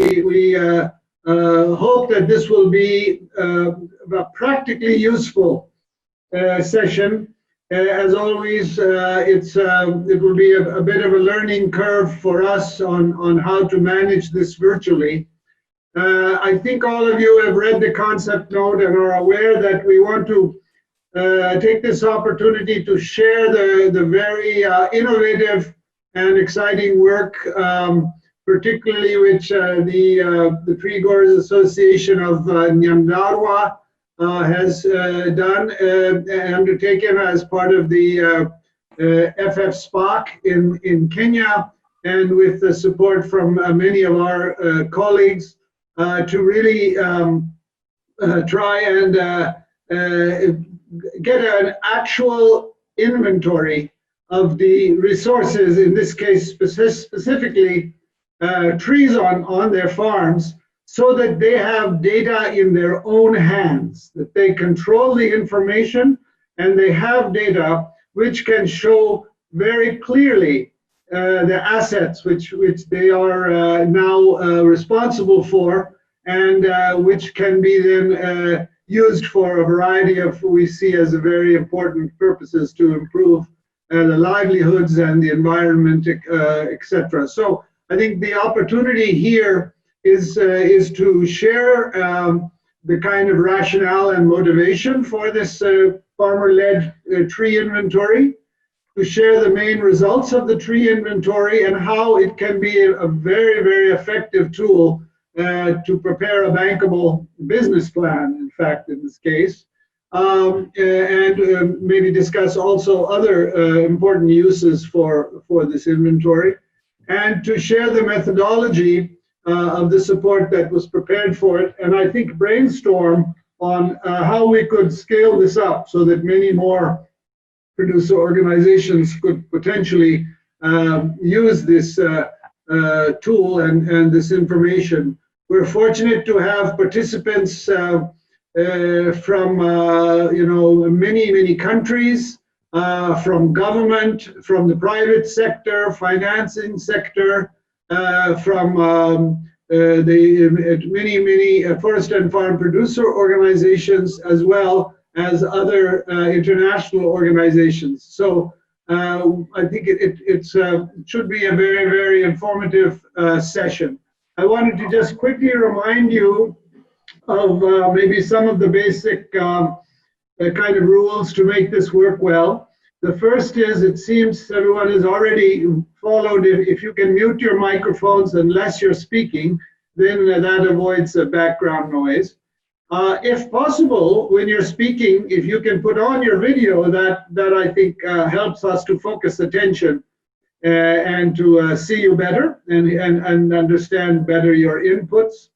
we hope that this will be a practically useful session. As always, it will be a bit of a learning curve for us on how to manage this virtually. I think all of you have read the concept note and are aware that we want to take this opportunity to share the very innovative and exciting work, particularly which the Tree Growers Association of Nyandarua has done, undertaken as part of the FF SPOC in Kenya, and with the support from many of our colleagues to really try and get an actual inventory of the resources, in this case specifically trees on their farms, so that they have data in their own hands, that they control the information and they have data which can show very clearly the assets which they are now responsible for, and which can be then used for a variety of, we see as a very important purposes to improve the livelihoods and the environment, etc. So I think the opportunity here is to share the kind of rationale and motivation for this farmer-led tree inventory, to share the main results of the tree inventory and how it can be a very, very effective tool to prepare a bankable business plan, in fact, in this case, and maybe discuss also other important uses for this inventory, and to share the methodology of the support that was prepared for it, and I think brainstorm on how we could scale this up so that many more producer organizations could potentially use this tool and this information. We're fortunate to have participants from many countries, from government, from the private sector, financing sector, from the many forest and farm producer organizations, as well as other international organizations. So I think it should be a very, very informative session. I wanted to just quickly remind you of maybe some of the basic kind of rules to make this work well. The first is, it seems everyone has already followed it. If you can mute your microphones unless you're speaking, then that avoids background noise. If possible, when you're speaking, if you can put on your video, that I think helps us to focus attention and to see you better and understand better your inputs.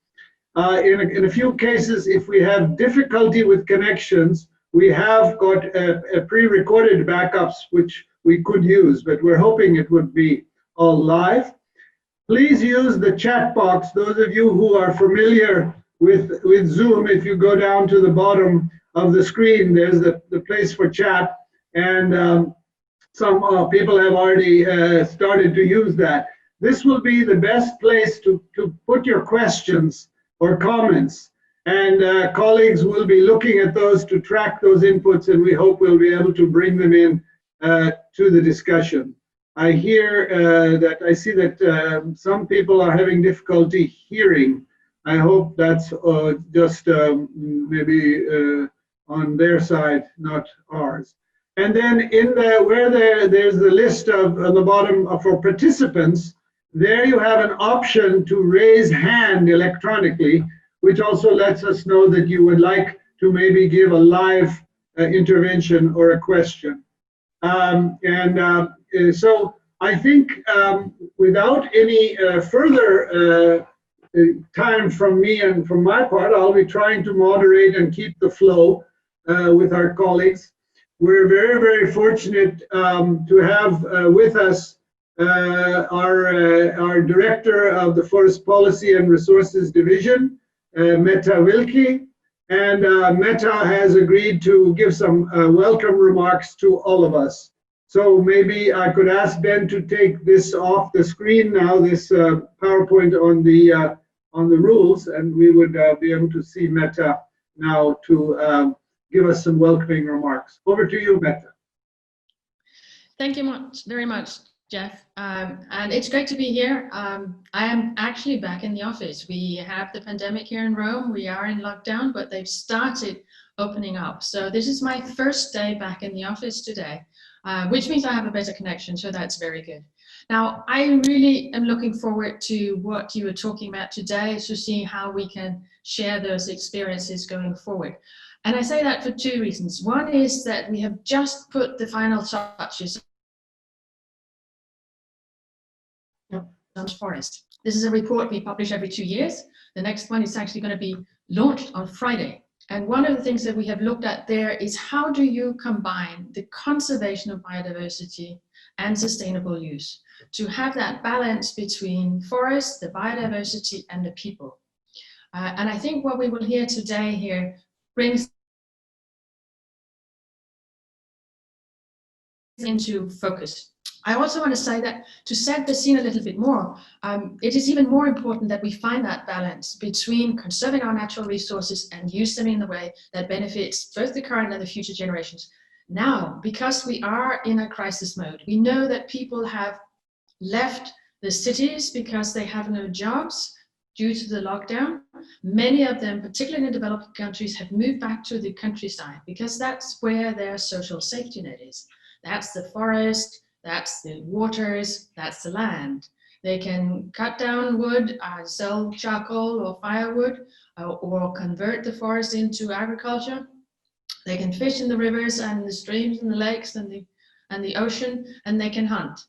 In a few cases, if we have difficulty with connections, we have got a pre-recorded backups which we could use, but we're hoping it would be all live. Please use the chat box. Those of you who are familiar with Zoom, if you go down to the bottom of the screen, there's the place for chat, and some people have already started to use that. This will be the best place to put your questions or comments, and colleagues will be looking at those to track those inputs, and we hope we'll be able to bring them in to the discussion. I hear I see that some people are having difficulty hearing. I hope that's just maybe on their side, not ours. And then there's the list on the bottom for participants. There you have an option to raise hand electronically, which also lets us know that you would like to maybe give a live intervention or a question. So I think without any further time from me and from my part, I'll be trying to moderate and keep the flow with our colleagues. We're very, very fortunate to have with us our Director of the Forest Policy and Resources Division, Meta Wilkie, and Meta has agreed to give some welcome remarks to all of us. So maybe I could ask Ben to take this off the screen now, this PowerPoint on the on the rules, and we would be able to see Meta now to give us some welcoming remarks. Over to you, Meta. Thank you very much, Jeff. And it's great to be here. I am actually back in the office. We have the pandemic here in Rome. We are in lockdown, but they've started opening up. So this is my first day back in the office today, which means I have a better connection. So that's very good. Now, I really am looking forward to what you were talking about today, to see how we can share those experiences going forward. And I say that for two reasons. One is that we have just put the final touches on forest. This is a report we publish every 2 years. The next one is actually going to be launched on Friday. And one of the things that we have looked at there is how do you combine the conservation of biodiversity and sustainable use to have that balance between forests, the biodiversity, and the people. And I think what we will hear today here brings into focus. I also want to say that to set the scene a little bit more, it is even more important that we find that balance between conserving our natural resources and use them in the way that benefits both the current and the future generations. Now, because we are in a crisis mode, we know that people have left the cities because they have no jobs due to the lockdown. Many of them, particularly in developed countries, have moved back to the countryside because that's where their social safety net is. That's the forest, that's the waters, that's the land. They can cut down wood, sell charcoal or firewood, or convert the forest into agriculture. They can fish in the rivers and the streams and the lakes and the ocean, and they can hunt.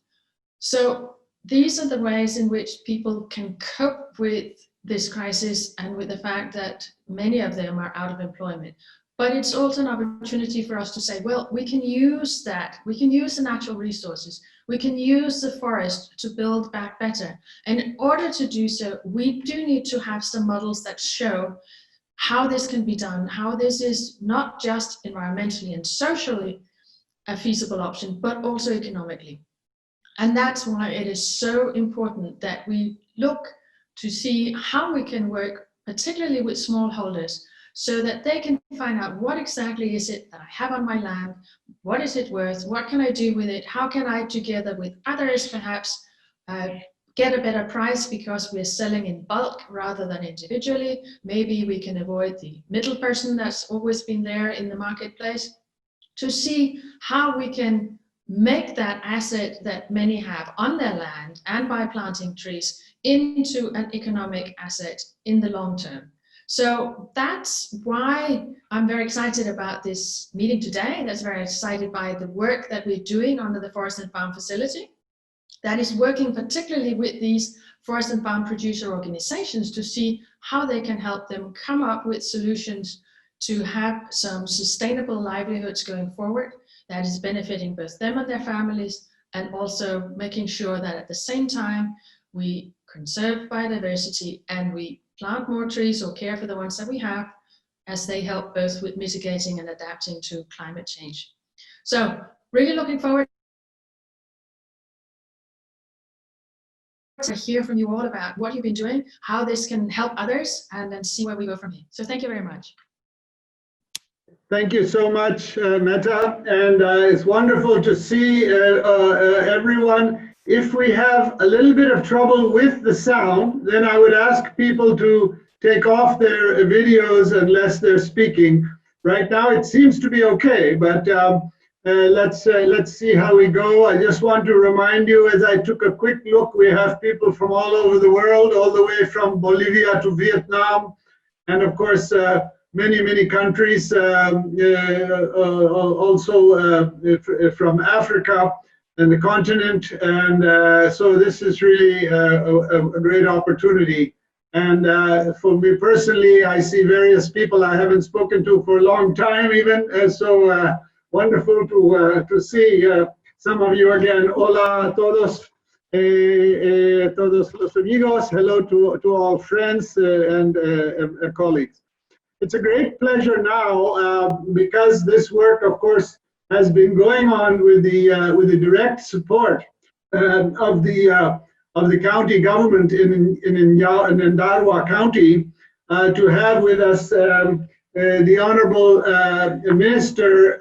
So these are the ways in which people can cope with this crisis and with the fact that many of them are out of employment. But it's also an opportunity for us to say, well, we can use that. We can use the natural resources. We can use the forest to build back better. And in order to do so, we do need to have some models that show how this can be done, how this is not just environmentally and socially a feasible option, but also economically. And that's why it is so important that we look to see how we can work, particularly with smallholders, so that they can find out what exactly is it that I have on my land, what is it worth, what can I do with it, how can I, together with others perhaps, get a better price because we're selling in bulk rather than individually. Maybe we can avoid the middle person that's always been there in the marketplace, to see how we can make that asset that many have on their land and by planting trees into an economic asset in the long term. So that's why I'm very excited about this meeting today. That's very excited by the work that we're doing under the Forest and Farm Facility. That is working particularly with these forest and farm producer organizations to see how they can help them come up with solutions to have some sustainable livelihoods going forward that is benefiting both them and their families, and also making sure that at the same time we conserve biodiversity and we plant more trees or care for the ones that we have, as they help both with mitigating and adapting to climate change. So really looking forward to hear from you all about what you've been doing, how this can help others, and then see where we go from here. So thank you very much. Thank you so much, Meta, and it's wonderful to see everyone. If we have a little bit of trouble with the sound, then I would ask people to take off their videos unless they're speaking. Right now it seems to be okay, but let's see how we go. I just want to remind you, as I took a quick look, we have people from all over the world, all the way from Bolivia to Vietnam, and of course many countries, also from Africa and the continent, and so this is really a great opportunity. And for me personally, I see various people I haven't spoken to for a long time even, so wonderful to see some of you again. Hola a todos, todos los amigos. Hello to all friends and colleagues. It's a great pleasure now because this work, of course, has been going on with the direct support of the of the county government in Nyandarua County to have with us the Honorable Minister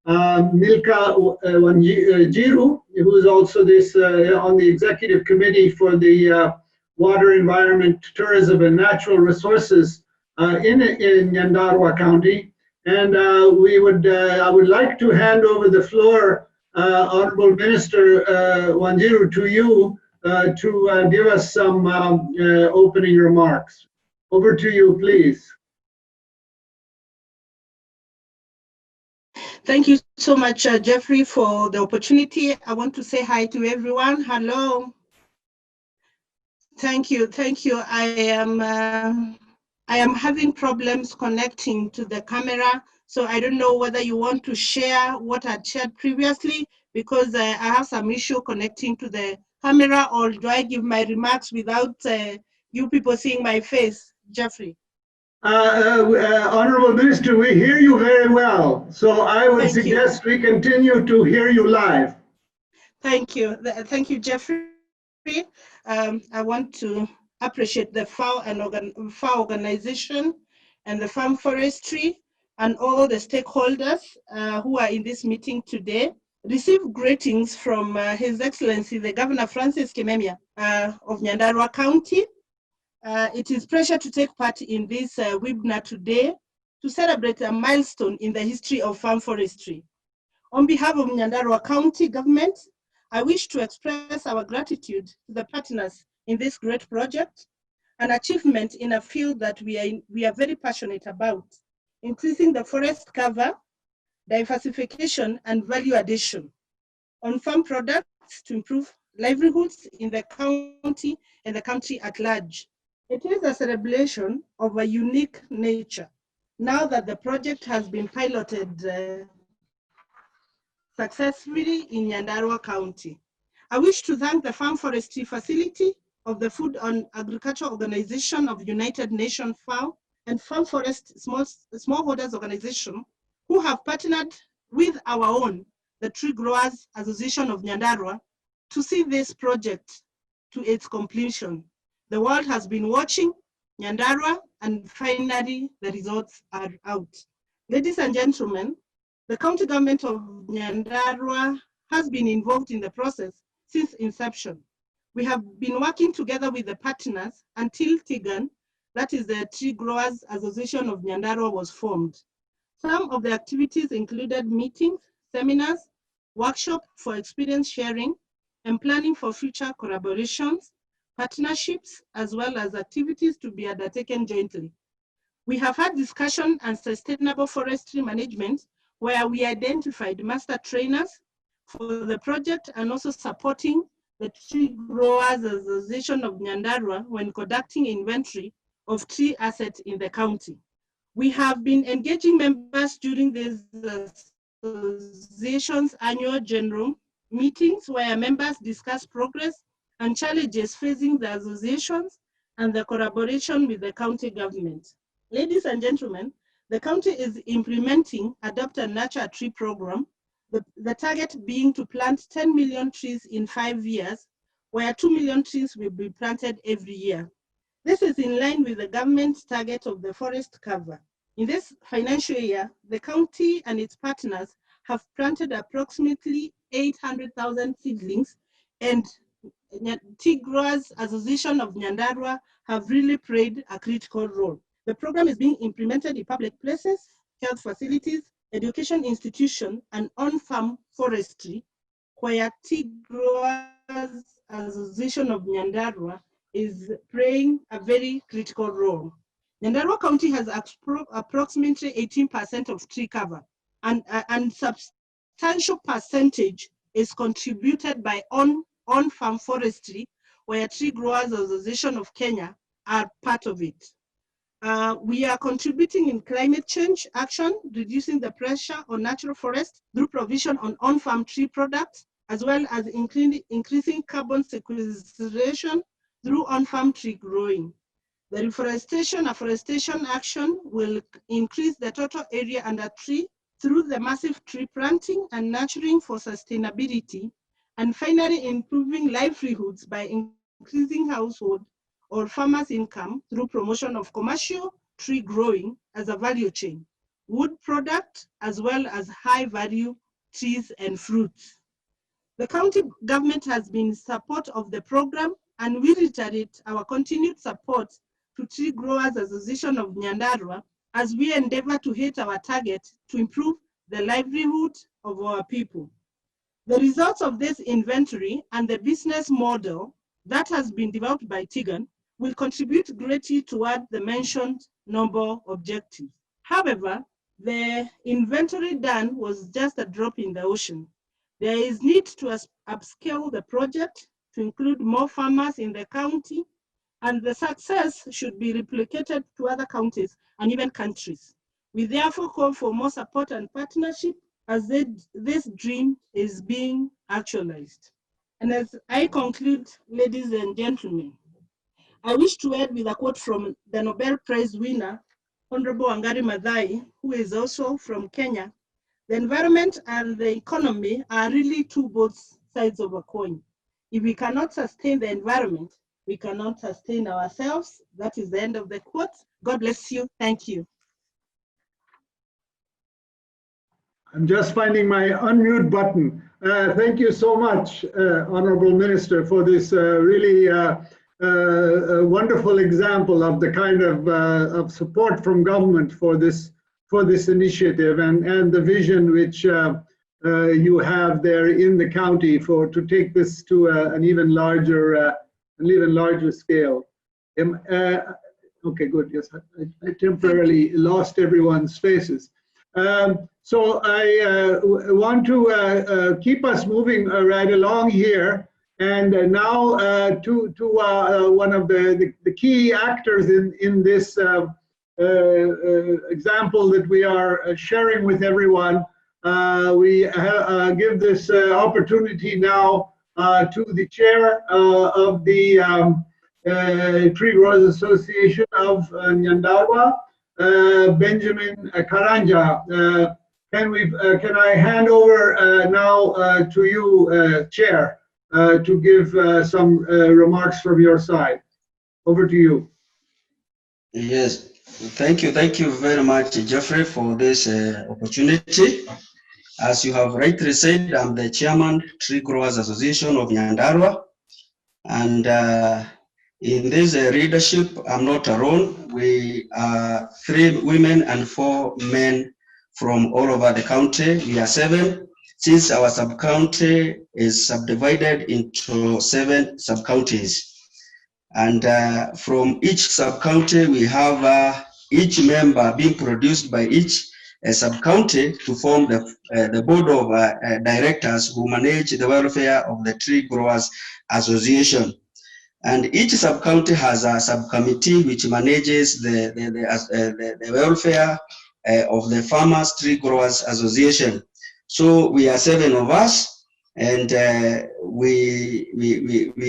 Milka Wanjiru, who is also this on the executive committee for the Water, Environment, Tourism, and Natural Resources in Nyandarua County. And I would like to hand over the floor, Honorable Minister Wanjiru, to you to give us some opening remarks. Over to you, please. Thank you so much, Jeffrey, for the opportunity. I want to say hi to everyone. Hello. Thank you. Thank you. I am having problems connecting to the camera, so I don't know whether you want to share what I shared previously, because I have some issue connecting to the camera, or do I give my remarks without you people seeing my face, Jeffrey? Honorable Minister, we hear you very well, so I would suggest we continue to hear you live. Thank you. Thank you, Jeffrey. I want to appreciate the FAO organization and the farm forestry and all the stakeholders who are in this meeting today. Receive greetings from His Excellency, the Governor Francis Kimemia of Nyandarua County. It is a pleasure to take part in this webinar today to celebrate a milestone in the history of farm forestry. On behalf of Nyandarua County government, I wish to express our gratitude to the partners in this great project, an achievement in a field that we are very passionate about, increasing the forest cover, diversification, and value addition on farm products to improve livelihoods in the county and the country at large. It is a celebration of a unique nature now that the project has been piloted successfully in Nyandarua County. I wish to thank the Farm Forestry Facility of the Food and Agriculture Organization of United Nations FAO and Farm Forest Smallholders Organization, who have partnered with our own, the Tree Growers Association of Nyandarua, to see this project to its completion. The world has been watching Nyandarua, and finally the results are out. Ladies and gentlemen, the county government of Nyandarua has been involved in the process since inception. We have been working together with the partners until TGAN, that is the Tree Growers Association of Nyandarua, was formed. Some of the activities included meetings, seminars, workshops for experience sharing, and planning for future collaborations, partnerships, as well as activities to be undertaken jointly. We have had discussion on sustainable forestry management, where we identified master trainers for the project and also supporting the Tree Growers Association of Nyandarua when conducting inventory of tree assets in the county. We have been engaging members during this association's annual general meetings, where members discuss progress and challenges facing the associations and the collaboration with the county government. Ladies and gentlemen, the county is implementing Adopt and Nurture a Tree program, the target being to plant 10 million trees in 5 years, where 2 million trees will be planted every year. This is in line with the government's target of the forest cover. In this financial year, the county and its partners have planted approximately 800,000 seedlings, and Tree Growers Association of Nyandarua have really played a critical role. The program is being implemented in public places, health facilities, education institutions, and on-farm forestry, where Tree Growers Association of Nyandarua is playing a very critical role. Nyandarua County has approximately 18% of tree cover, and substantial percentage is contributed by on-farm forestry, where Tree Growers Association of Kenya are part of it. We are contributing in climate change action, reducing the pressure on natural forests through provision on farm tree products, as well as increasing carbon sequestration through on-farm tree growing. The afforestation action will increase the total area under tree through the massive tree planting and nurturing for sustainability, And finally, improving livelihoods by increasing household or farmers' income through promotion of commercial tree growing as a value chain, wood product, as well as high-value trees and fruits. The county government has been in support of the program, and we reiterate our continued support to Tree Growers Association of Nyandarua as we endeavor to hit our target to improve the livelihood of our people. The results of this inventory and the business model that has been developed by TGAN will contribute greatly toward the mentioned noble objectives. However, the inventory done was just a drop in the ocean. There is need to upscale the project to include more farmers in the county, and the success should be replicated to other counties and even countries. We therefore call for more support and partnership as this dream is being actualized. And as I conclude, ladies and gentlemen, I wish to end with a quote from the Nobel Prize winner, Honorable Wangari Maathai, who is also from Kenya. The environment and the economy are really two both sides of a coin. If we cannot sustain the environment, we cannot sustain ourselves. That is the end of the quote. God bless you. Thank you. I'm just finding my unmute button. Thank you so much, Honorable Minister, for this really wonderful example of the kind of support from government for this initiative and the vision which you have there in the county to take this to an even larger scale. Okay, good. Yes, I temporarily lost everyone's faces. So I want to keep us moving right along here, and now to one of the key actors in this example that we are sharing with everyone. We give this opportunity now to the chair of the Tree Growers Association of Nyandarua, Benjamin Karanja. Can I hand over now to you, Chair, to give some remarks from your side? Over to you. Yes, thank you very much, Jeffrey, for this opportunity. As you have rightly said, I'm the chairman, Tree Growers Association of Nyandarua, and in this leadership, I'm not alone. We are 3 women and 4 men from all over the county. We are 7, since our sub-county is subdivided into 7 sub-counties. And from each sub-county, we have each member being produced by each sub-county to form the board of directors who manage the welfare of the Tree Growers Association. And each sub-county has a subcommittee which manages the welfare of the Farmers Tree Growers Association. So we are 7 of us, and we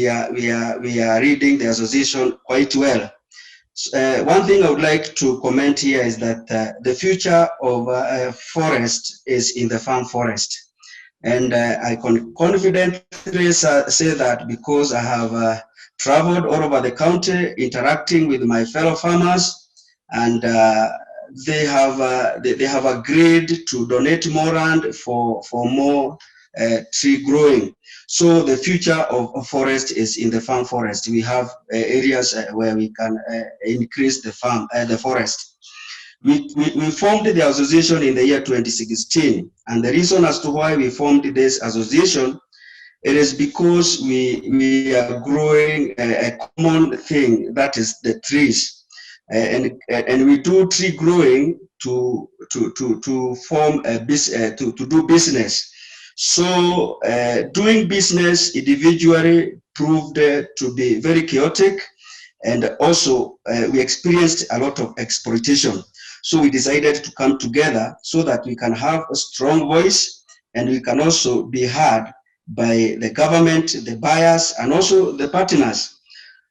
are leading the association quite well. One thing I would like to comment here is that the future of forest is in the farm forest. And I can confidently say that because I have traveled all over the country interacting with my fellow farmers, and they have agreed to donate more land for more tree growing. So the future of forest is in the farm forest. We have areas where we can increase the forest. We formed the association in the year 2016, and the reason as to why we formed this association, it is because we are growing a common thing, that is the trees, and we do tree growing to form a business, to do business. So doing business individually proved to be very chaotic, and also we experienced a lot of exploitation. So we decided to come together so that we can have a strong voice, and we can also be heard by the government, the buyers, and also the partners.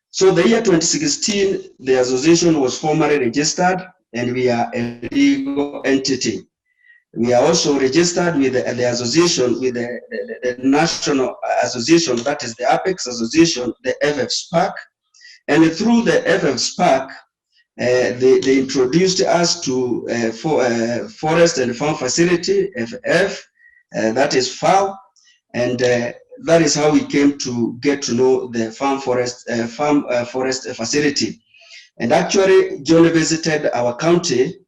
So the year 2016, the association was formally registered, and we are a legal entity. We are also registered with the association, with the national association, that is the Apex Association, the FF SPAC. And through the FF SPAC, they introduced us to Forest and Farm Facility, FF, that is FAO, and that is how we came to get to know the farm forest facility. And actually, John visited our county,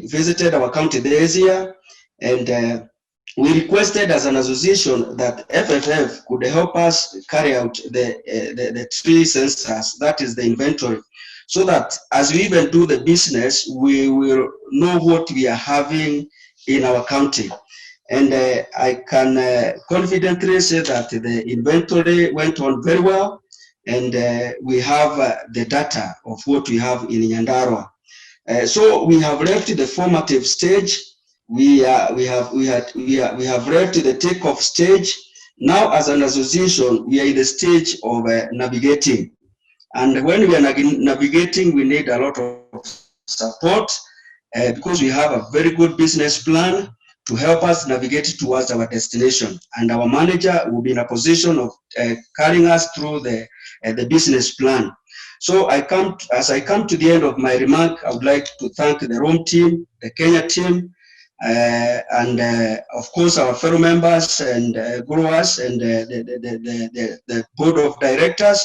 visited our county this year, and we requested as an association that FFF could help us carry out the tree census, that is the inventory, so that as we even do the business, we will know what we are having in our county. And I can confidently say that the inventory went on very well, and we have the data of what we have in Nyandarua. So we have left the formative stage. We have left the takeoff stage. Now, as an association, we are in the stage of navigating. And when we are navigating, we need a lot of support because we have a very good business plan to help us navigate towards our destination. And our manager will be in a position of carrying us through the business plan. So as I come to the end of my remark, I would like to thank the Rome team, the Kenya team, and of course our fellow members and growers and the board of directors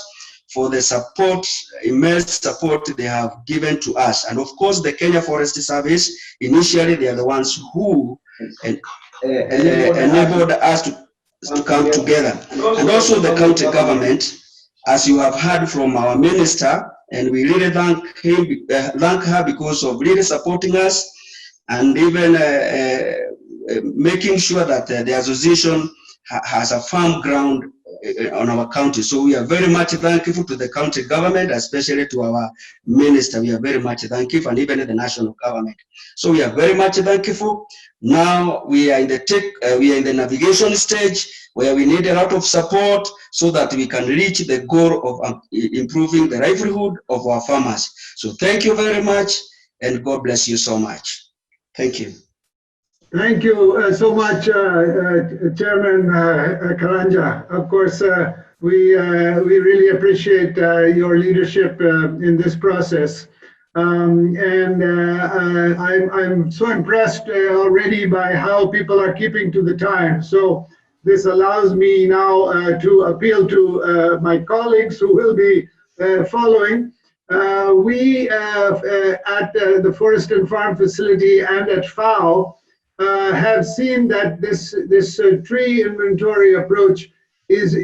for the support, immense support they have given to us. And of course the Kenya Forest Service, initially they are the ones who enabled us to come together. And also the county government, as you have heard from our minister, and we really thank her because of really supporting us and even making sure that the association has a firm ground on our county. So we are very much thankful to the county government, especially to our minister. We are very much thankful, and even the national government. So we are very much thankful. Now we are in the navigation stage where we need a lot of support so that we can reach the goal of improving the livelihood of our farmers. So thank you very much, and God bless you so much. Thank you. Thank you so much, Chairman Karanja. Of course, we really appreciate your leadership in this process. I'm so impressed already by how people are keeping to the time. So this allows me now to appeal to my colleagues who will be following. We at the Forest and Farm Facility and at FAO have seen that this tree inventory approach is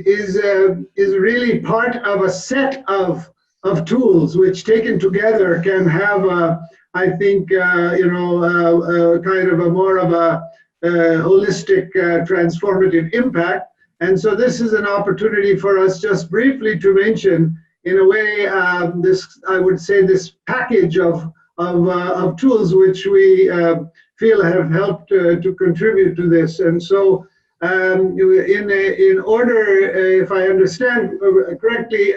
really part of a set of tools which taken together can have I think kind of a more of a holistic transformative impact. And so this is an opportunity for us just briefly to mention in a way this, I would say, this package of tools which we feel have helped to contribute to this. And so in order, if I understand correctly,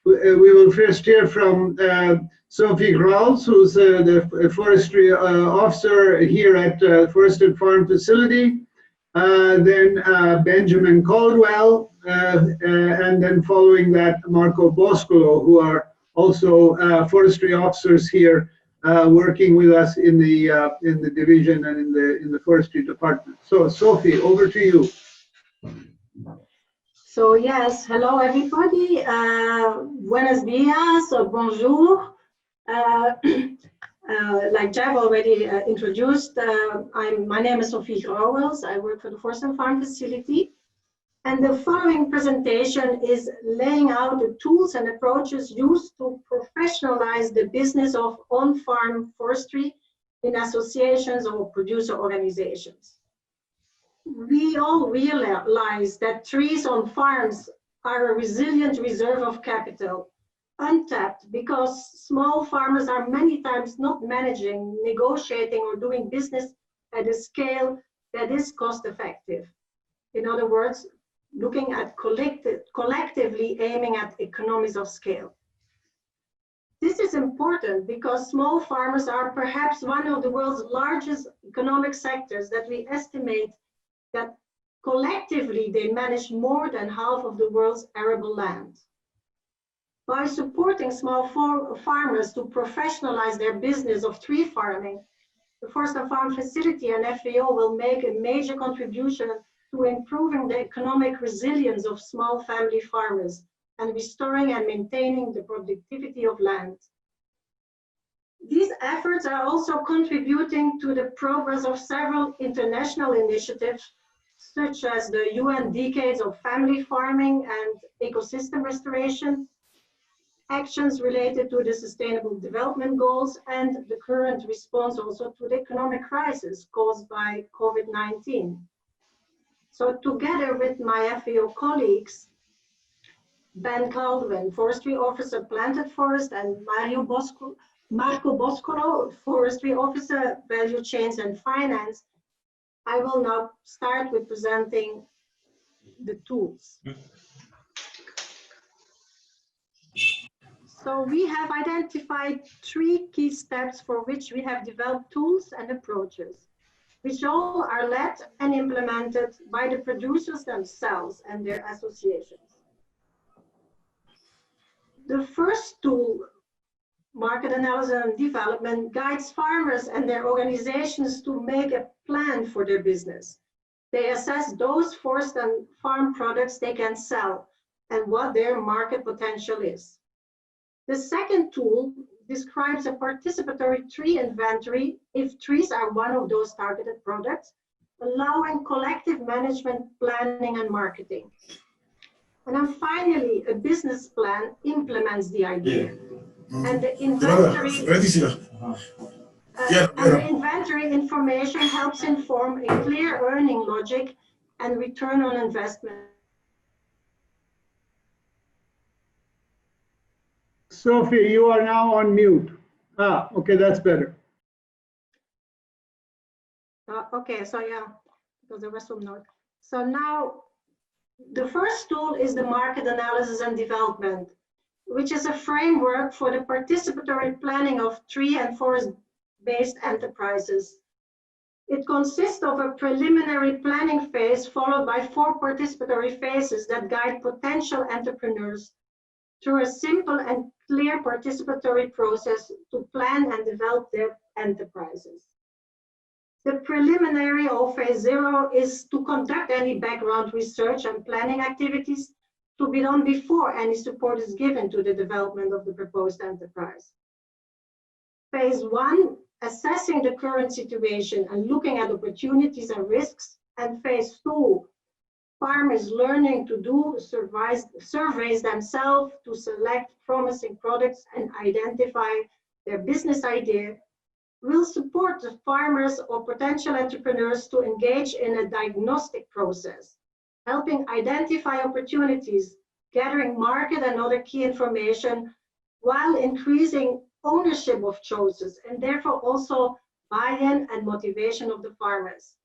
we will first hear from Sophie Grauls, who's the forestry officer here at Forest and Farm Facility, then Benjamin Caldwell, and then following that, Marco Boscolo, who are also forestry officers here working with us in the division and in the forestry department. So Sophie, over to you. So yes, hello everybody. Buenos dias or bonjour. Like Jeff already introduced, my name is Sophie Grauwels. I work for the Forest and Farm Facility. And the following presentation is laying out the tools and approaches used to professionalize the business of on-farm forestry in associations or producer organizations. We all realize that trees on farms are a resilient reserve of capital, untapped because small farmers are many times not managing, negotiating, or doing business at a scale that is cost effective. In other words, looking at collectively aiming at economies of scale. This is important because small farmers are perhaps one of the world's largest economic sectors that we estimate that collectively they manage more than half of the world's arable land. By supporting small farmers to professionalize their business of tree farming, the Forest and Farm Facility and FAO will make a major contribution to improving the economic resilience of small family farmers and restoring and maintaining the productivity of land. These efforts are also contributing to the progress of several international initiatives, such as the UN Decades of Family Farming and Ecosystem Restoration, actions related to the Sustainable Development Goals, and the current response also to the economic crisis caused by COVID-19. So together with my FAO colleagues, Ben Caldwin, Forestry Officer, Planted Forest, and Marco Boscolo, Forestry Officer, Value Chains and Finance, I will now start with presenting the tools. So we have identified 3 key steps for which we have developed tools and approaches, which all are led and implemented by the producers themselves and their associations. The first tool, market analysis and development, guides farmers and their organizations to make a plan for their business. They assess those forest and farm products they can sell and what their market potential is. The second tool describes a participatory tree inventory if trees are one of those targeted products, allowing collective management, planning, and marketing. And then finally, a business plan implements the idea. And the inventory, information helps inform a clear earning logic and return on investment. Sophie, you are now on mute. Okay, that's better. Okay, so yeah, because the rest will not. So now, the first tool is the market analysis and development, which is a framework for the participatory planning of tree and forest-based enterprises. It consists of a preliminary planning phase followed by 4 participatory phases that guide potential entrepreneurs through a simple and clear participatory process to plan and develop their enterprises. The preliminary, or phase 0, is to conduct any background research and planning activities to be done before any support is given to the development of the proposed enterprise. Phase 1, assessing the current situation and looking at opportunities and risks. And phase 2, farmers learning to do surveys themselves to select promising products and identify their business idea, will support the farmers or potential entrepreneurs to engage in a diagnostic process, helping identify opportunities, gathering market and other key information, while increasing ownership of choices and therefore also buy-in and motivation of the farmers.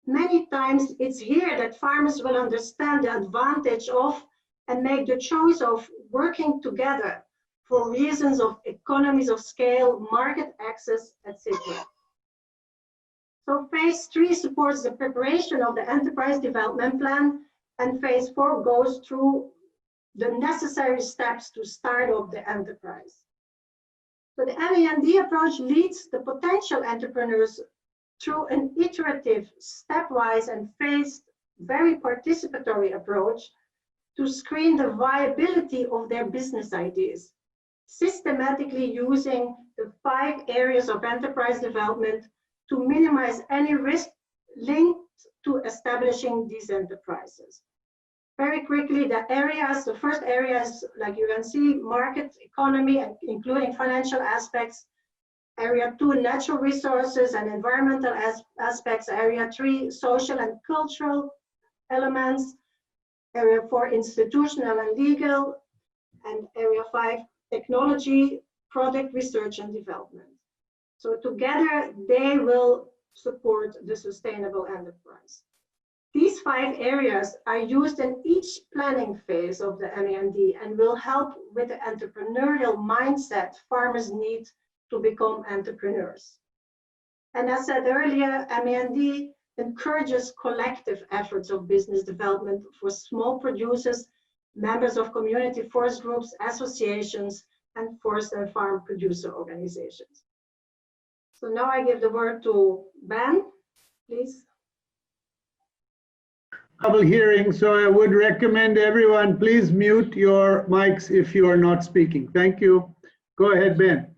Many times it's here that farmers will understand the advantage of and make the choice of working together for reasons of economies of scale, market access, etc. So phase 3 supports the preparation of the enterprise development plan, and phase 4 goes through the necessary steps to start up the enterprise. So the MEND approach leads the potential entrepreneurs through an iterative, stepwise and phased, very participatory approach to screen the viability of their business ideas, systematically using the 5 areas of enterprise development to minimize any risk linked to establishing these enterprises. Very quickly, the first area is, like you can see, market economy, including financial aspects. Area 2, natural resources and environmental aspects. Area 3, social and cultural elements. Area 4, institutional and legal. And Area 5, technology, product research and development. So together, they will support the sustainable enterprise. These 5 areas are used in each planning phase of the MEND and will help with the entrepreneurial mindset farmers need to become entrepreneurs. And as said earlier, MEND encourages collective efforts of business development for small producers, members of community forest groups, associations, and forest and farm producer organizations. So now I give the word to Ben, please. Double hearing, so I would recommend everyone, please mute your mics if you are not speaking. Thank you. Go ahead, Ben.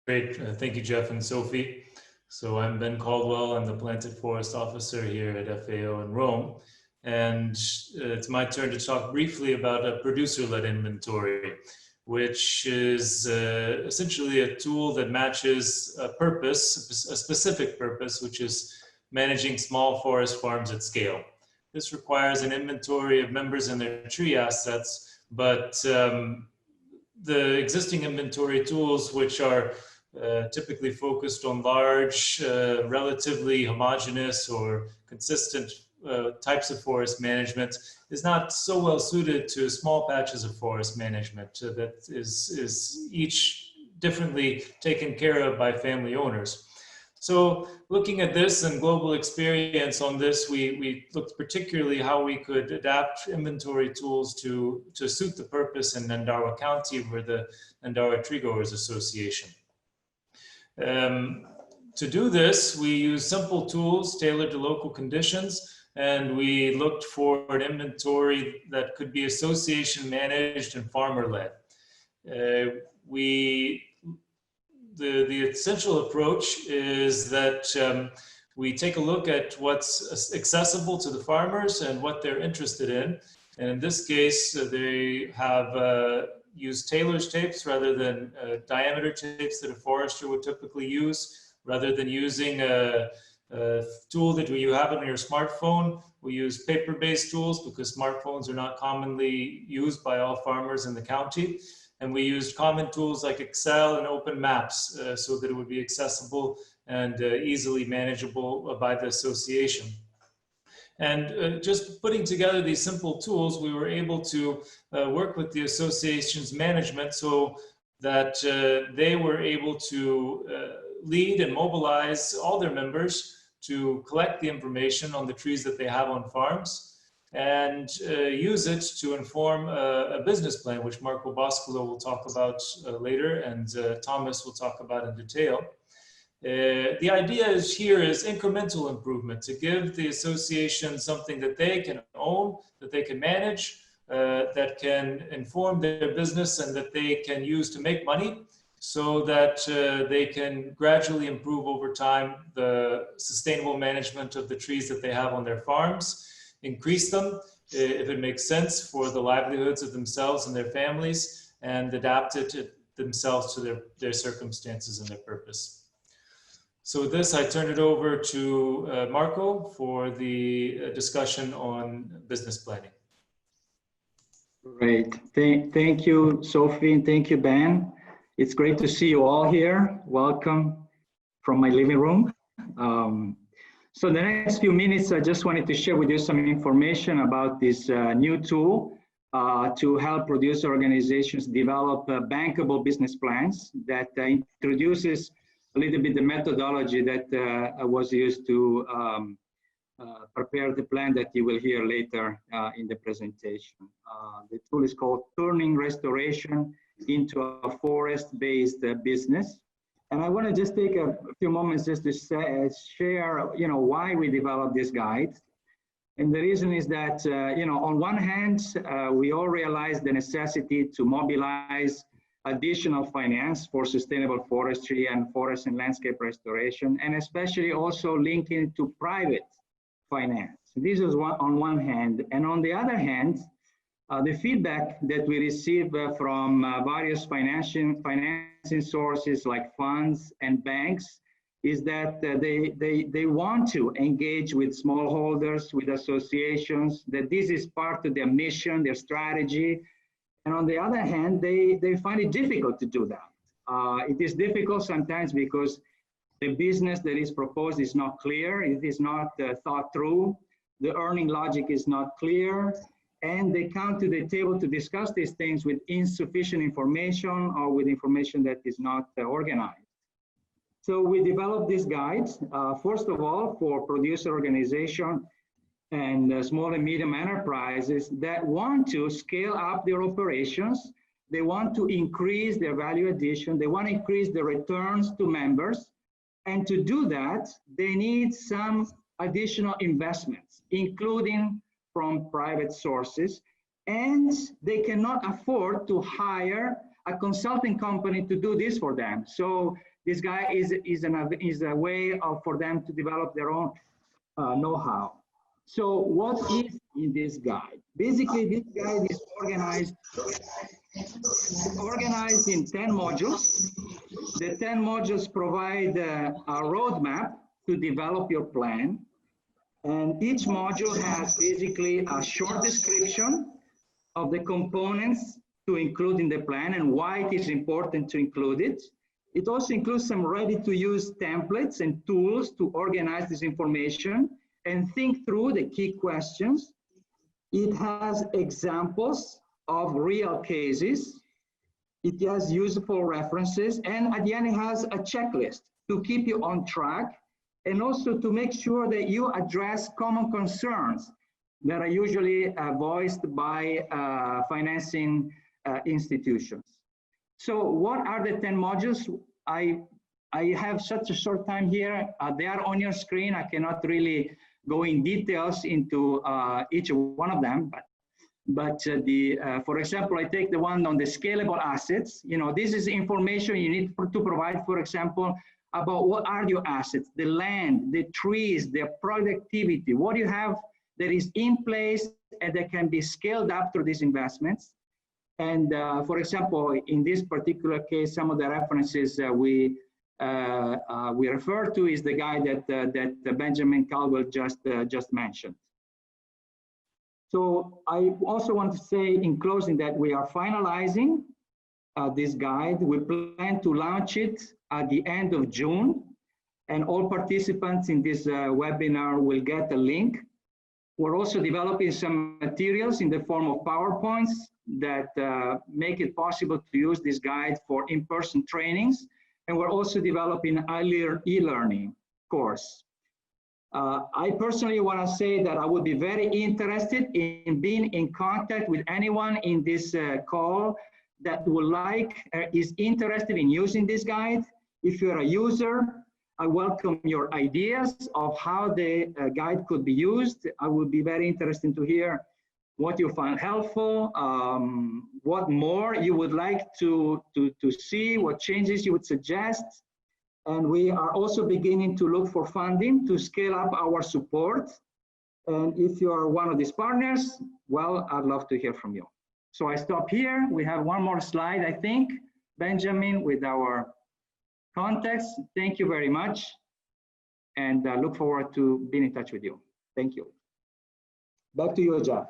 Great. Thank you, Jeff and Sophie. So I'm Ben Caldwell. I'm the Planted Forest Officer here at FAO in Rome. And it's my turn to talk briefly about a producer-led inventory, which is essentially a tool that matches a purpose, a specific purpose, which is managing small forest farms at scale. This requires an inventory of members and their tree assets, but the existing inventory tools, which are typically focused on large, relatively homogeneous or consistent types of forest management, is not so well suited to small patches of forest management that is each differently taken care of by family owners. So looking at this and global experience on this, we looked particularly how we could adapt inventory tools to suit the purpose in Nyandarua County. We're the Nyandarua Tree Growers Association. To do this, we use simple tools tailored to local conditions, and we looked for an inventory that could be association managed and farmer led. The essential approach is that we take a look at what's accessible to the farmers and what they're interested in. And in this case, they have used tailor's tapes rather than diameter tapes that a forester would typically use. Rather than using a tool that you have on your smartphone, we use paper-based tools because smartphones are not commonly used by all farmers in the county. And we used common tools like Excel and Open Maps so that it would be accessible and easily manageable by the association. And just putting together these simple tools, we were able to work with the association's management so that they were able to lead and mobilize all their members to collect the information on the trees that they have on farms and use it to inform a business plan, which Marco Boscolo will talk about later, and Thomas will talk about in detail. The idea is incremental improvement, to give the association something that they can own, that they can manage, that can inform their business and that they can use to make money, so that they can gradually improve over time the sustainable management of the trees that they have on their farms, increase them if it makes sense for the livelihoods of themselves and their families, and adapt it to themselves to their circumstances and their purpose. So with this, I turn it over to Marco for the discussion on business planning. Great. Thank you, Sophie, and thank you, Ben. It's great to see you all here. Welcome from my living room. So the next few minutes, I just wanted to share with you some information about this new tool to help producer organizations develop bankable business plans that introduces a little bit the methodology that was used to prepare the plan that you will hear later in the presentation. The tool is called Turning Restoration into a Forest-Based Business. And I want to just take a few moments just to share, why we developed this guide. And the reason is that, on one hand, we all realize the necessity to mobilize additional finance for sustainable forestry and forest and landscape restoration, and especially also linking to private finance. This is on one hand. And on the other hand, the feedback that we receive from various financing sources like funds and banks is that they want to engage with smallholders, with associations, that this is part of their mission, their strategy. And on the other hand, they find it difficult to do that. It is difficult sometimes because The business that is proposed is not clear. It is not thought through. The earning logic is not clear. And they come to the table to discuss these things with insufficient information or with information that is not organized. So we developed these guides, first of all, for producer organization and small and medium enterprises that want to scale up their operations. They want to increase their value addition. They want to increase the returns to members. And to do that, they need some additional investments, including from private sources. And they cannot afford to hire a consulting company to do this for them. So this guy is a way for them to develop their own know-how. So what is in this guide? Basically, this guide is organized in 10 modules. The 10 modules provide a roadmap to develop your plan. And each module has basically a short description of the components to include in the plan and why it is important to include it. It also includes some ready-to-use templates and tools to organize this information and think through the key questions. It has examples of real cases. It has useful references, and at the end it has a checklist to keep you on track and also to make sure that you address common concerns that are usually voiced by financing institutions. So what are the 10 modules? I have such a short time here. They are on your screen. I cannot really go in details into each one of them, but for example, I take the one on the scalable assets. You know, this is information you need to provide, for example, about what are your assets, the land, the trees, their productivity, what you have that is in place and that can be scaled up through these investments. And for example, in this particular case, some of the references we refer to is the guy that Benjamin Caldwell just mentioned. So I also want to say in closing that we are finalizing this guide. We plan to launch it at the end of June, and all participants in this webinar will get a link. We're also developing some materials in the form of PowerPoints that make it possible to use this guide for in-person trainings. And we're also developing an e-learning course. I personally want to say that I would be very interested in being in contact with anyone in this call that would is interested in using this guide. If you're a user, I welcome your ideas of how the guide could be used. I would be very interested to hear what you find helpful, what more you would like to see, what changes you would suggest. And we are also beginning to look for funding to scale up our support. And if you are one of these partners, well, I'd love to hear from you. So I stop here. We have one more slide, I think, Benjamin, with our contacts. Thank you very much. And look forward to being in touch with you. Thank you. Back to you, Jeff.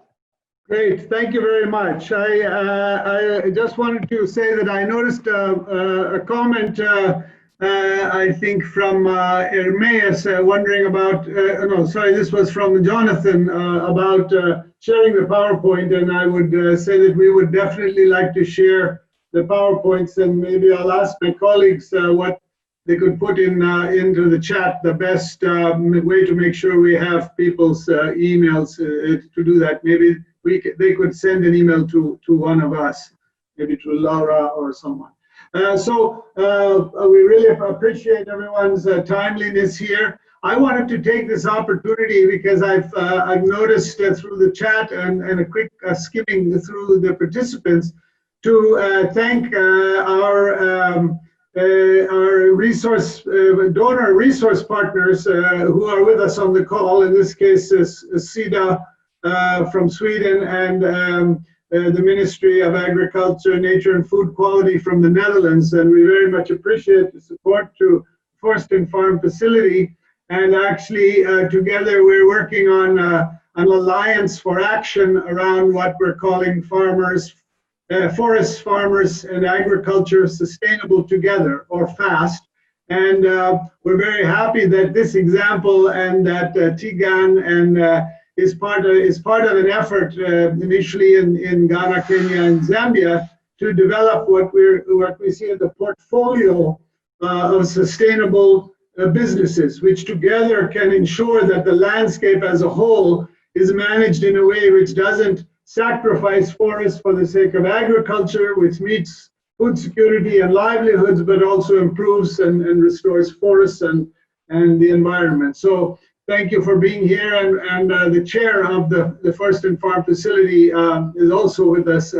Great, thank you very much. I just wanted to say that I noticed a comment, I think from Ermeus, wondering about, no, sorry, this was from Jonathan, about sharing the PowerPoint, and I would say that we would definitely like to share the PowerPoints, and maybe I'll ask my colleagues what they could put in into the chat, the best way to make sure we have people's emails to do that. Maybe they could send an email to one of us, maybe to Laura or someone. So we really appreciate everyone's timeliness here. I wanted to take this opportunity because I've noticed through the chat and a quick skimming through the participants to thank our resource donor resource partners who are with us on the call. In this case, is SIDA from Sweden and the Ministry of Agriculture, Nature and Food Quality from the Netherlands. And we very much appreciate the support to Forest and Farm Facility. And actually, together we're working on an alliance for action around what we're calling forest farmers and agriculture sustainable together, or FAST. And we're very happy that this example and that TGAN and is part of an effort initially in Ghana, Kenya, and Zambia to develop what we see as a portfolio of sustainable businesses, which together can ensure that the landscape as a whole is managed in a way which doesn't sacrifice forests for the sake of agriculture, which meets food security and livelihoods, but also improves and restores forests and the environment. So thank you for being here. And the chair of the Forest and Farm facility is also with us.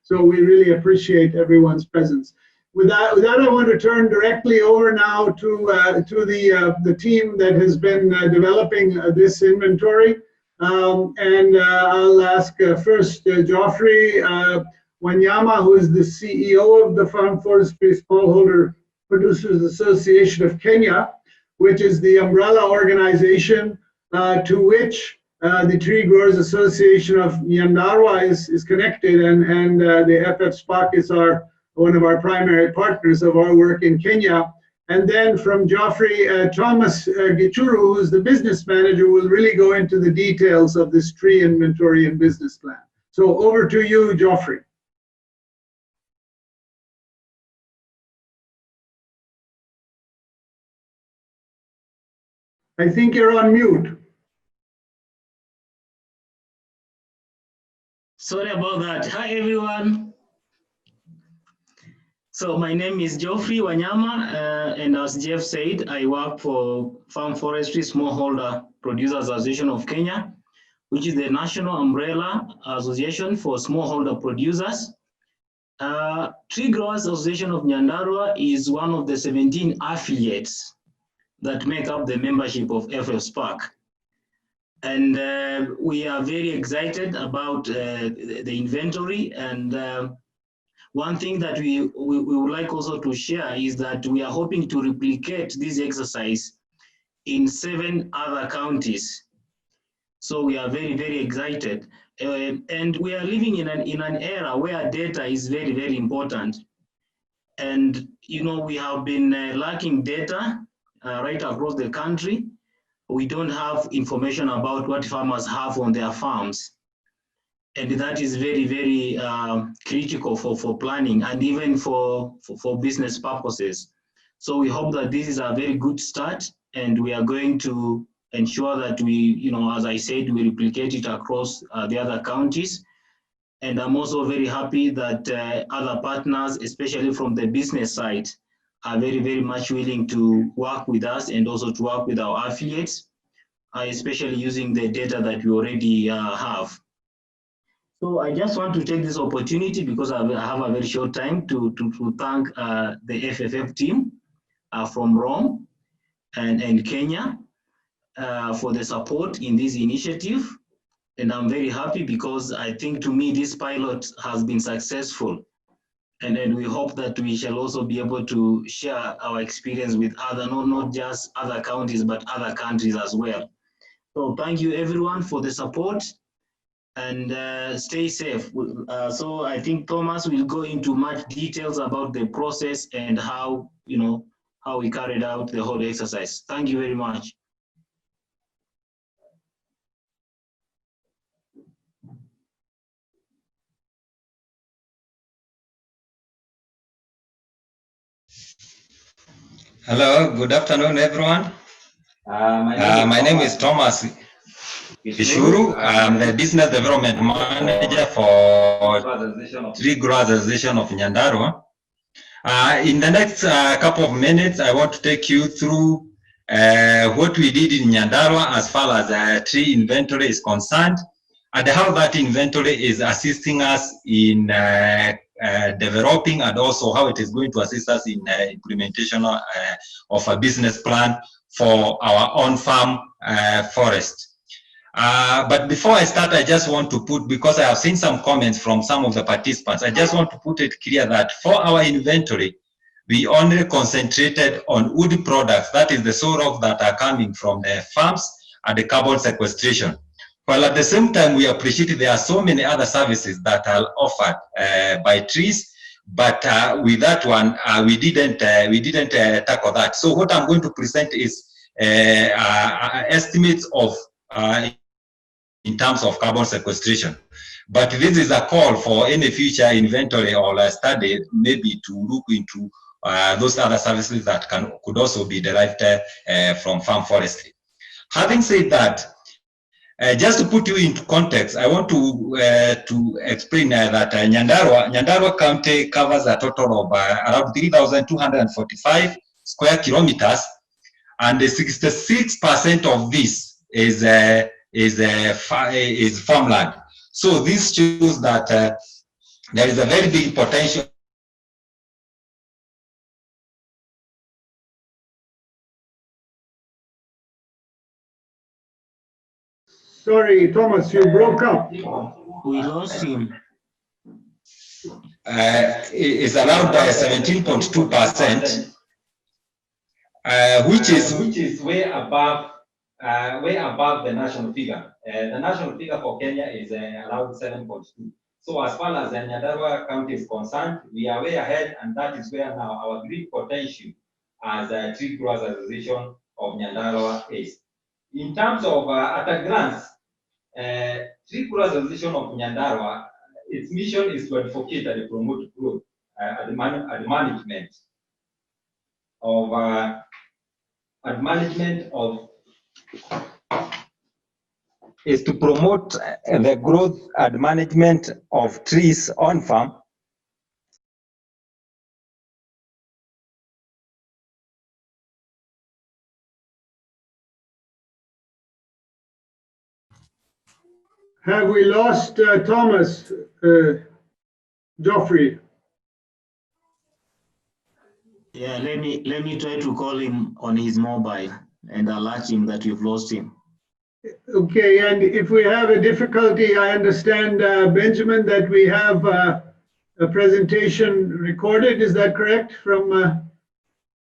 So we really appreciate everyone's presence. With that, I want to turn directly over now to the team that has been developing this inventory. I'll ask first Geoffrey Wanyama, who is the CEO of the Farm Forestry Smallholder Producers Association of Kenya, which is the umbrella organization to which the Tree Growers Association of Nyandarua is connected, and the FF-SPAC is one of our primary partners of our work in Kenya. And then from Geoffrey, Thomas Gichuru, who's the business manager, will really go into the details of this tree inventory and business plan. So over to you, Geoffrey. I think you're on mute. Sorry about that. Hi, everyone. So my name is Geoffrey Wanyama, and as Jeff said, I work for Farm Forestry Smallholder Producers Association of Kenya, which is the national umbrella association for smallholder producers. Tree Growers Association of Nyandarua is one of the 17 affiliates that make up the membership of FF-SPAC. And we are very excited about the inventory. And one thing that we would like also to share is that we are hoping to replicate this exercise in 7 other counties. So we are very, very excited. And we are living in an era where data is very, very important. And, you know, we have been lacking data right across the country. We don't have information about what farmers have on their farms. And that is very, very critical for planning and even for business purposes. So we hope that this is a very good start, and we are going to ensure that we, you know, as I said, we replicate it across the other counties. And I'm also very happy that other partners, especially from the business side, are very, very much willing to work with us and also to work with our affiliates, especially using the data that we already have. So I just want to take this opportunity, because I have a very short time, to thank the FFF team from Rome and Kenya for the support in this initiative. And I'm very happy because I think, to me, this pilot has been successful. And we hope that we shall also be able to share our experience with other, not just other counties, but other countries as well. So thank you everyone for the support, and stay safe. So I think Thomas will go into much details about the process and how, you know, how we carried out the whole exercise. Thank you very much. Hello, good afternoon, everyone. My name is Thomas Gichuru. I'm the Business Development Manager for Tree Growers Association of Nyandarua. In the next couple of minutes, I want to take you through what we did in Nyandarua as far as tree inventory is concerned, and how that inventory is assisting us in developing, and also how it is going to assist us in implementation of a business plan for our on-farm forest. But before I start, I just want to put, because I have seen some comments from some of the participants, I just want to put it clear that for our inventory, we only concentrated on wood products, that is the sawlogs that are coming from the farms, and the carbon sequestration. While at the same time, we appreciate there are so many other services that are offered by trees, But with that one, we didn't tackle that. So what I'm going to present is estimates of in terms of carbon sequestration. But this is a call for any future inventory or study, maybe to look into those other services that could also be derived from farm forestry. Having said that, just to put you into context, I want to explain that Nyandarua County covers a total of around 3,245 square kilometers, and 66% of this is farmland. So this shows that there is a very big potential. Sorry, Thomas, you broke up. We lost him. Is around 17.2%, which is way above the national figure. The national figure for Kenya is around 7.2. So as far as Nyandarua County is concerned, we are way ahead, and that is where now our great potential as a Tree Growers Association of Nyandarua is. In terms of at a glance, Tree Growers Association of Nyandarua, its mission is to advocate and promote growth at the management of is to promote the growth and management of trees on farm. Have we lost Thomas, Geoffrey? Yeah, let me try to call him on his mobile and alert him that we've lost him. Okay, and if we have a difficulty, I understand, Benjamin, that we have a presentation recorded. Is that correct? From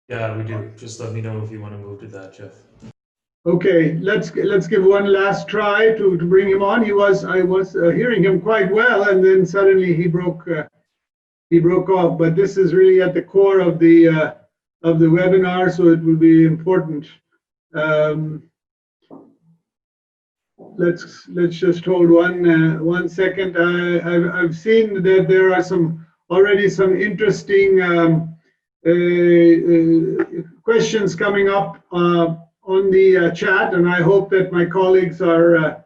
Yeah, we do. Just let me know if you want to move to that, Jeff. Okay, let's give one last try to bring him on. I was hearing him quite well, and then suddenly he broke off. But this is really at the core of the webinar, so it will be important. Let's just hold one second. I've seen that there are already some interesting questions coming up on the chat, and I hope that my colleagues are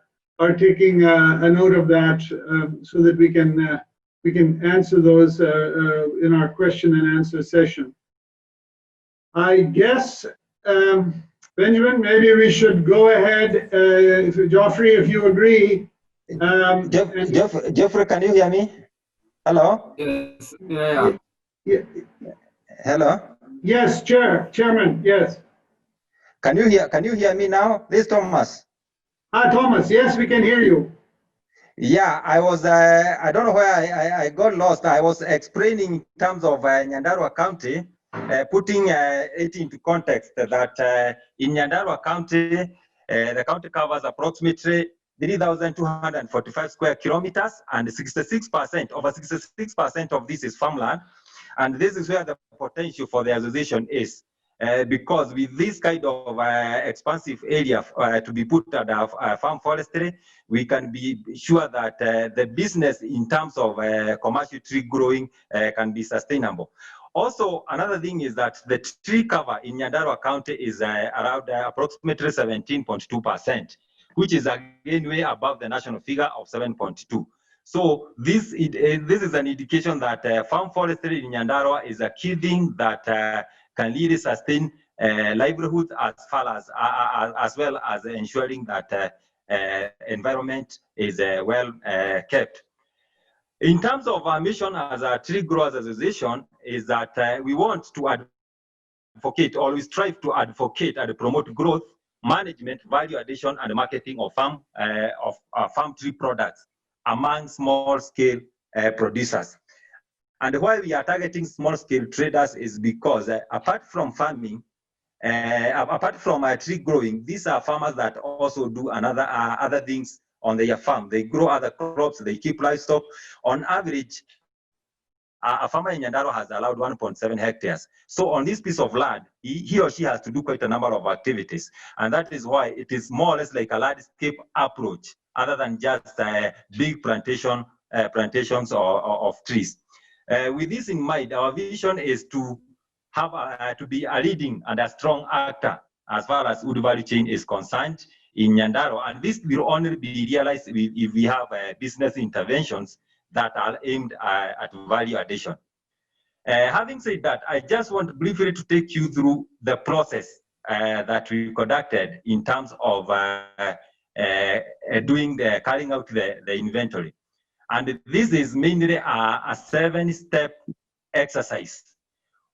taking a note of that, so that we can answer those in our question and answer session. I guess, Benjamin, maybe we should go ahead, Geoffrey, if you agree. Geoffrey, can you hear me? Hello? Yes. Yeah. Hello? Yes, Chairman, yes. Can you hear me now? This is Thomas. Thomas, yes, we can hear you. Yeah, I was, I don't know where I got lost. I was explaining in terms of Nyandarua County, putting it into context that in Nyandarua County, the county covers approximately 3,245 square kilometers, and 66%, over 66% of this is farmland. And this is where the potential for the association is. Because with this kind of expansive area to be put under farm forestry, we can be sure that the business in terms of commercial tree growing can be sustainable. Also, another thing is that the tree cover in Nyandarua County is around approximately 17.2%, which is again way above the national figure of 7.2. So this is an indication that farm forestry in Nyandarua is a key thing that can really sustain livelihoods as well as ensuring that environment is well kept. In terms of our mission as a Tree Growers Association is that we want to advocate, or we strive to advocate and promote growth, management, value addition, and marketing of farm tree products among small-scale producers. And why we are targeting small-scale traders is because apart from farming, apart from tree growing, these are farmers that also do other things on their farm. They grow other crops, they keep livestock. On average, a farmer in Nyandarua has allowed 1.7 hectares. So on this piece of land, he or she has to do quite a number of activities. And that is why it is more or less like a landscape approach, other than just big plantations of trees. With this in mind, our vision is to have to be a leading and a strong actor as far as wood value chain is concerned in Nyandarua. And this will only be realized if we have business interventions that are aimed at value addition. Having said that, I just want briefly to take you through the process that we conducted in terms of carrying out the inventory. And this is mainly a 7-step exercise,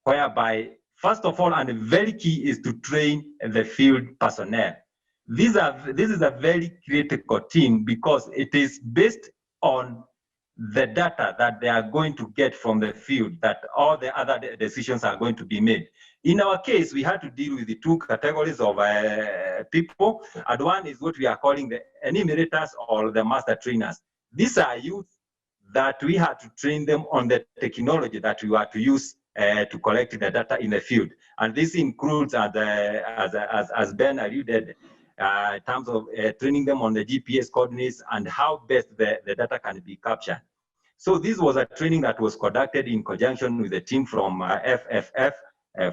whereby, first of all, and very key is to train the field personnel. This is a very critical team because it is based on the data that they are going to get from the field that all the other decisions are going to be made. In our case, we had to deal with the 2 categories of people, and one is what we are calling the enumerators or the master trainers. These are youth that we had to train them on the technology that we were to use to collect the data in the field. And this includes, as Ben alluded, in terms of training them on the GPS coordinates and how best the data can be captured. So this was a training that was conducted in conjunction with a team from FFF,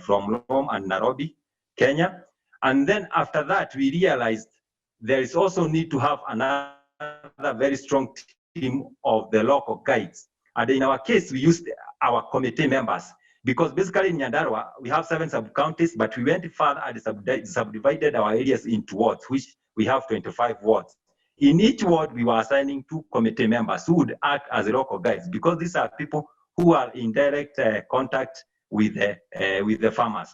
from Rome and Nairobi, Kenya. And then after that, we realized there is also need to have another very strong team of the local guides. And in our case, we used our committee members, because basically in Nyandarua, we have 7 sub-counties, but we went further and subdivided our areas into wards, which we have 25 wards. In each ward, we were assigning 2 committee members who would act as local guides, because these are people who are in direct contact with the farmers.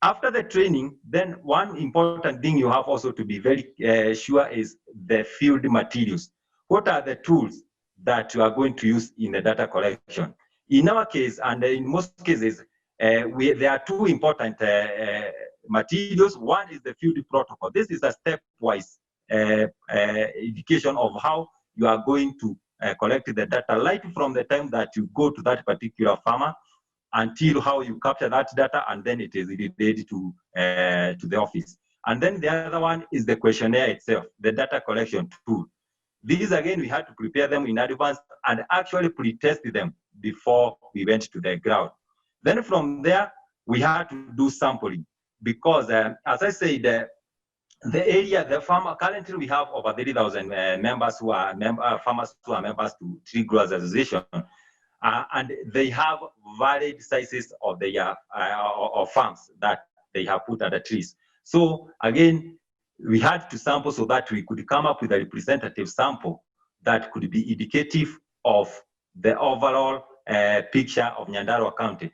After the training, then one important thing you have also to be very sure is the field materials. What are the tools that you are going to use in the data collection? In our case, and in most cases, there are 2 important materials. One is the field protocol. This is a stepwise indication of how you are going to collect the data, right from the time that you go to that particular farmer until how you capture that data, and then it is relayed to the office. And then the other one is the questionnaire itself, the data collection tool. These, again, we had to prepare them in advance and actually pre-test them before we went to the ground. Then from there, we had to do sampling because, as I said, the area, the farmer, currently we have over 30,000 members who are farmers who are members to Tree Growers Association, and they have varied sizes of their of farms that they have put under trees. So again, we had to sample so that we could come up with a representative sample that could be indicative of the overall picture of Nyandarua County.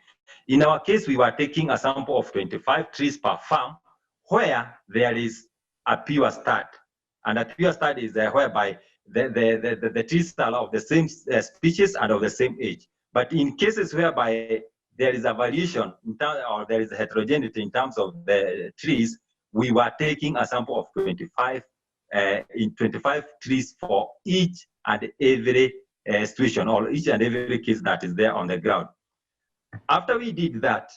In our case, we were taking a sample of 25 trees per farm, where there is a pure stud. And a pure stud is whereby the trees are of the same species and of the same age. But in cases whereby there is a variation in terms, or there is a heterogeneity in terms of the trees, we were taking a sample of 25 trees for each and every situation, or each and every case that is there on the ground. After we did that,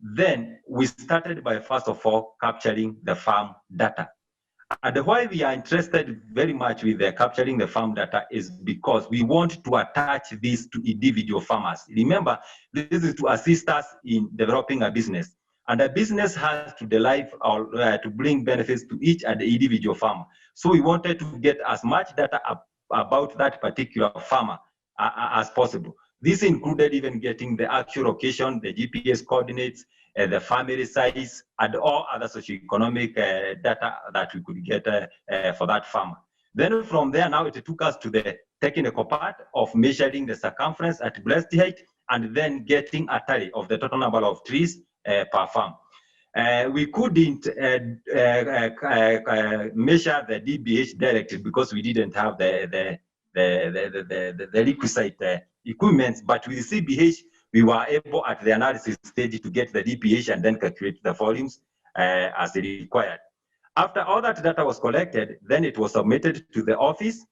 then we started by, first of all, capturing the farm data. And why we are interested very much with capturing the farm data is because we want to attach this to individual farmers. Remember, this is to assist us in developing a business. And a business has to derive or to bring benefits to each and individual farmer. So we wanted to get as much data about that particular farmer as possible. This included even getting the actual location, the GPS coordinates, the family size, and all other socioeconomic data that we could get for that farmer. Then from there, now it took us to the technical part of measuring the circumference at blessed height, and then getting a tally of the total number of trees per farm. We couldn't measure the DBH directly because we didn't have the requisite equipment, but with CBH, we were able at the analysis stage to get the DPH and then calculate the volumes as required. After all that data was collected, then it was submitted to the office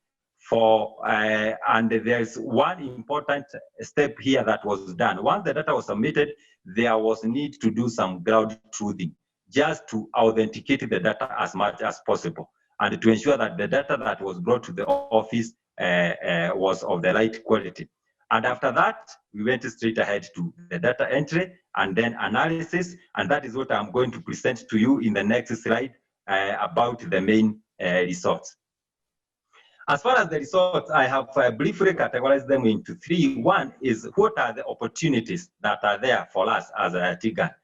and there's one important step here that was done. Once the data was submitted, there was need to do some ground truthing just to authenticate the data as much as possible and to ensure that the data that was brought to the office was of the right quality. And after that, we went straight ahead to the data entry and then analysis, and that is what I'm going to present to you in the next slide about the main results. As far as the results, I have briefly categorized them into three. One is what are the opportunities that are there for us as a TGAN.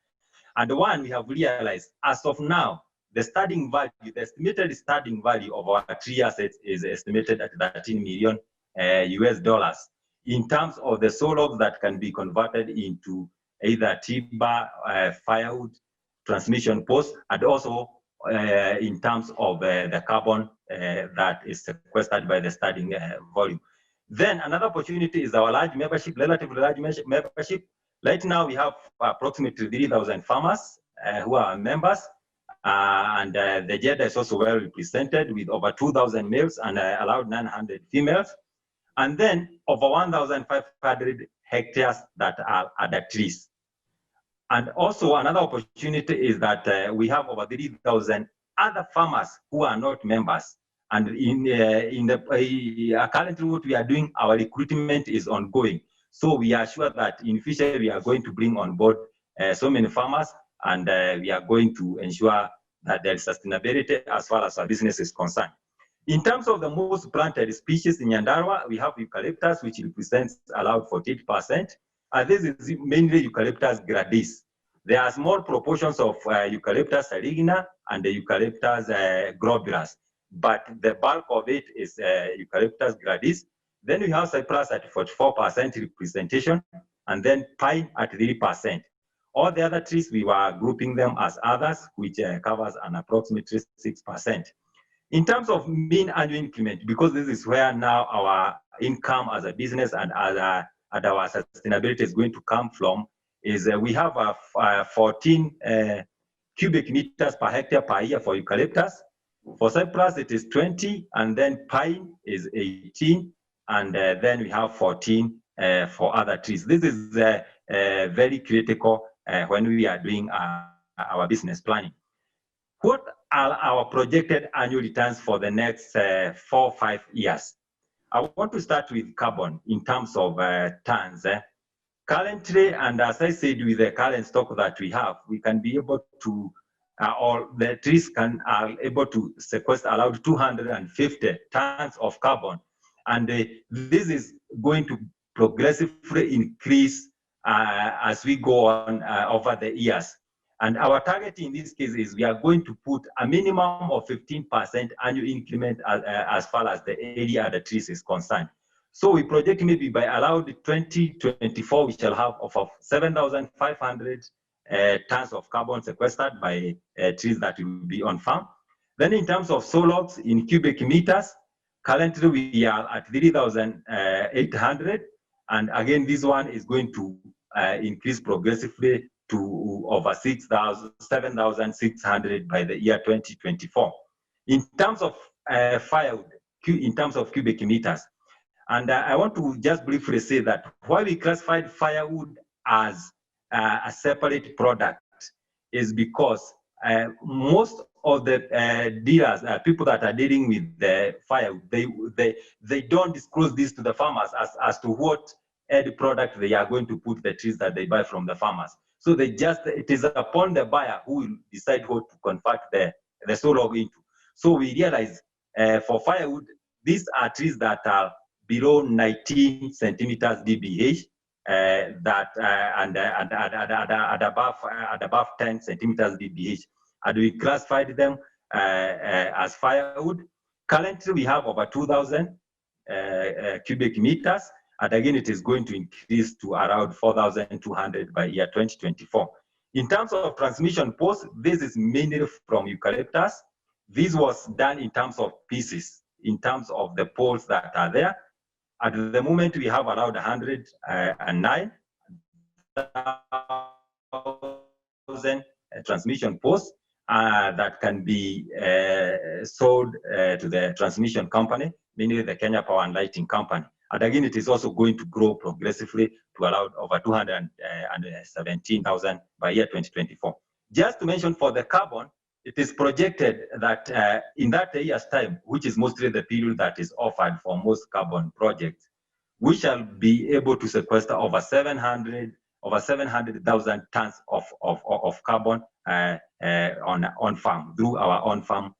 And one, we have realized as of now, the starting value, the estimated starting value of our tree assets is estimated at 13 million US dollars. In terms of the saw logs that can be converted into either timber, firewood, transmission posts, and also in terms of the carbon that is sequestered by the starting volume. Then another opportunity is our large membership, relatively large membership. Right now we have approximately 3,000 farmers who are members, and the gender is also well represented with over 2,000 males and allowed 900 females. And then over 1,500 hectares that are other trees. And also another opportunity is that we have over 3,000 other farmers who are not members. And currently what we are doing, our recruitment is ongoing. So we are sure that in future we are going to bring on board so many farmers, and we are going to ensure that there is sustainability as far as our business is concerned. In terms of the most planted species in Nyandarua, we have eucalyptus, which represents allowed 48%. This is mainly eucalyptus gradis. There are small proportions of eucalyptus saligna and the eucalyptus globulus, but the bulk of it is eucalyptus gradis. Then we have cypress at 44% representation, and then pine at 3%. All the other trees, we were grouping them as others, which covers an approximately 6%. In terms of mean annual increment, because this is where now our income as a business and our sustainability is going to come from, is we have 14 cubic meters per hectare per year for eucalyptus. For cypress, it is 20, and then pine is 18, and then we have 14 for other trees. This is very critical when we are doing our business planning. What are our projected annual returns for the next 4-5 years? I want to start with carbon in terms of tons. Currently, and as I said, with the current stock that we have, we can be able to, or the trees are able to sequester around 250 tons of carbon. And this is going to progressively increase as we go on over the years. And our target in this case is we are going to put a minimum of 15% annual increment as far as the area of the trees is concerned. So we project maybe by around 2024, we shall have of 7,500 tons of carbon sequestered by trees that will be on farm. Then in terms of saw logs in cubic meters, currently we are at 3,800. And again, this one is going to increase progressively to over 7,600 by the year 2024. In terms of firewood, in terms of cubic meters, and I want to just briefly say that why we classified firewood as a separate product is because most of the dealers, people that are dealing with the firewood, they don't disclose this to the farmers as to what end product they are going to put the trees that they buy from the farmers. So it is upon the buyer who will decide what to convert the saw log into. So we realize for firewood, these are trees that are below 19 centimeters DBH, and above 10 centimeters DBH. And we classified them as firewood. Currently, we have over 2,000 cubic meters. And again, it is going to increase to around 4,200 by year 2024. In terms of transmission posts, this is mainly from eucalyptus. This was done in terms of pieces, in terms of the poles that are there. At the moment, we have around 109,000 transmission posts that can be sold to the transmission company mainly the Kenya Power and Lighting Company. And again, it is also going to grow progressively to around over 217,000 by year 2024. Just to mention for the carbon, it is projected that in that year's time, which is mostly the period that is offered for most carbon projects, we shall be able to sequester over 700,000 tons of carbon on farm through our on farm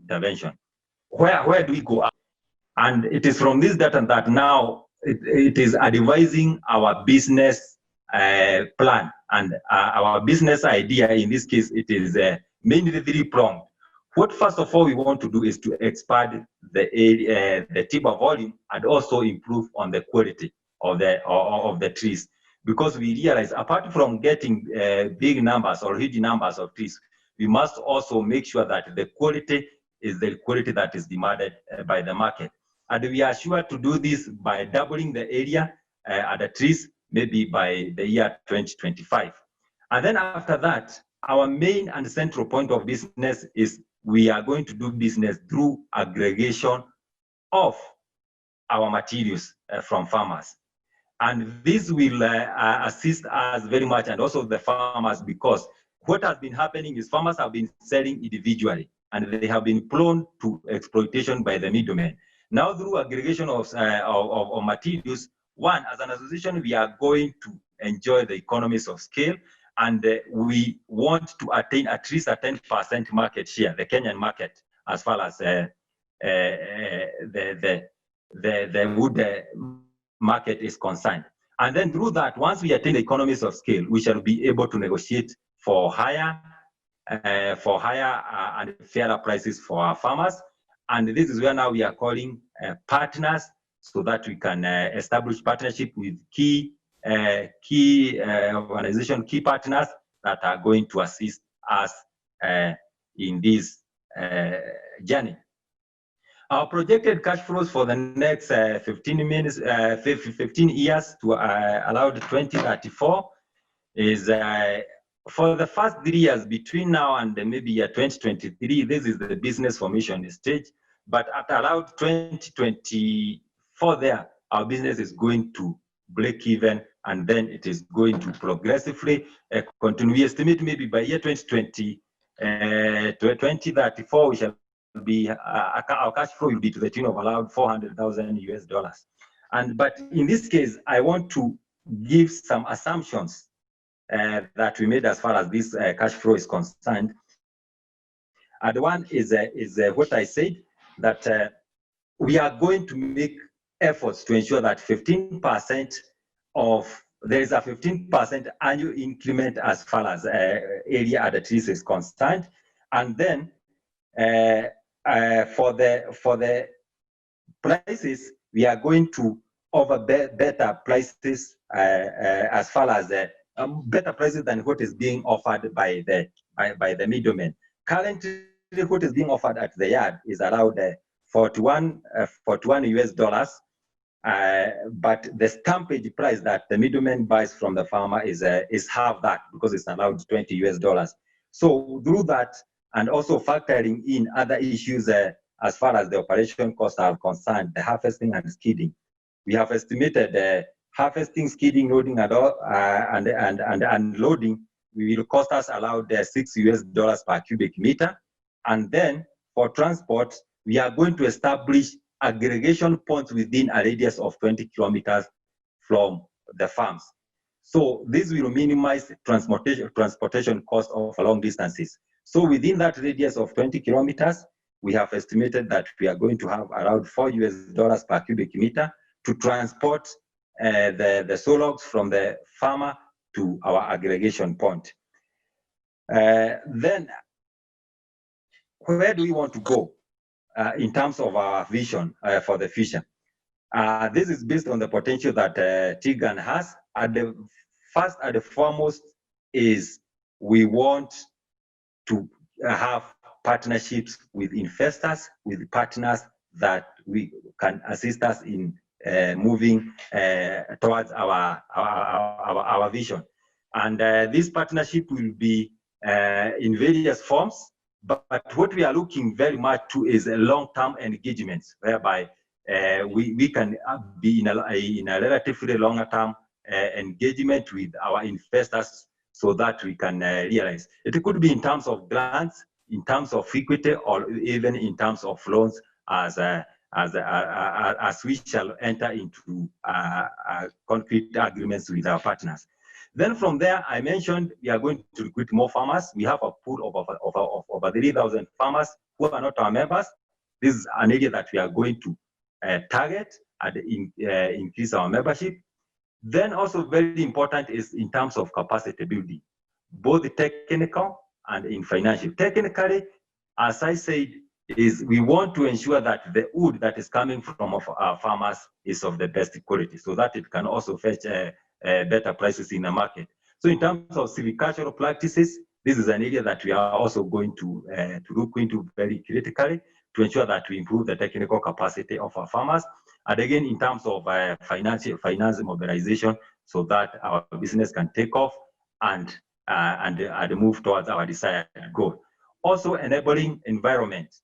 intervention. Where do we go up? And it is from this data that now it is advising our business plan, and our business idea in this case, it is mainly three-pronged. What first of all we want to do is to expand the timber volume and also improve on the quality of the trees, because we realize apart from getting big numbers or huge numbers of trees, we must also make sure that the quality is the quality that is demanded by the market. And we are sure to do this by doubling the area at the trees, maybe by the year 2025. And then after that, our main and central point of business is we are going to do business through aggregation of our materials from farmers. And this will assist us very much, and also the farmers, because what has been happening is farmers have been selling individually, and they have been prone to exploitation by the middlemen. Now, through aggregation of materials, one, as an association, we are going to enjoy the economies of scale, and we want to attain at least a 10% market share, the Kenyan market, as far as the wood market is concerned. And then through that, once we attain the economies of scale, we shall be able to negotiate for higher and fairer prices for our farmers. And this is where now we are calling partners, so that we can establish partnership with key organization, key partners that are going to assist us in this journey. Our projected cash flows for the next 15 years to allow 2034 is for the first 3 years between now and maybe year 2023. This is the business formation stage. But at around 2024 there, our business is going to break even, and then it is going to progressively continue. We estimate maybe by year 2034, we shall be our cash flow will be to the tune of around $400,000. But in this case, I want to give some assumptions that we made as far as this cash flow is concerned. And one is what I said, that we are going to make efforts to ensure that 15% there is a 15% annual increment as far as area at the trees is concerned. And then for the prices, we are going to offer better prices as far as better prices than what is being offered by the middlemen. Currently, what is being offered at the yard is around $41 US, but the stampage price that the middleman buys from the farmer is half that, because it's around $20 US. So through that, and also factoring in other issues as far as the operation costs are concerned, the harvesting and skidding, we have estimated harvesting, skidding, loading, and unloading will cost us around $6 US per cubic meter. And then for transport, we are going to establish aggregation points within a radius of 20 kilometers from the farms. So this will minimize transportation cost of long distances. So within that radius of 20 kilometers, we have estimated that we are going to have around $4 US per cubic meter to transport the saw logs from the farmer to our aggregation point. Then, where do we want to go in terms of our vision for the future? This is based on the potential that TGAN has. First and foremost is we want to have partnerships with investors, with partners that we can assist us in moving towards our vision. And this partnership will be in various forms. But what we are looking very much to is a long-term engagement, whereby we can be in a relatively longer term engagement with our investors, so that we can realize. It could be in terms of grants, in terms of equity, or even in terms of loans, as we shall enter into concrete agreements with our partners. Then from there, I mentioned we are going to recruit more farmers. We have a pool of over 3,000 farmers who are not our members. This is an area that we are going to target and increase our membership. Then also very important is in terms of capacity building, both technical and in financial. Technically, as I said, is we want to ensure that the wood that is coming from our farmers is of the best quality, so that it can also fetch better prices in the market. So in terms of silvicultural practices, this is an area that we are also going to look into very critically to ensure that we improve the technical capacity of our farmers. And again, in terms of finance mobilization, so that our business can take off and move towards our desired goal. Also enabling environment.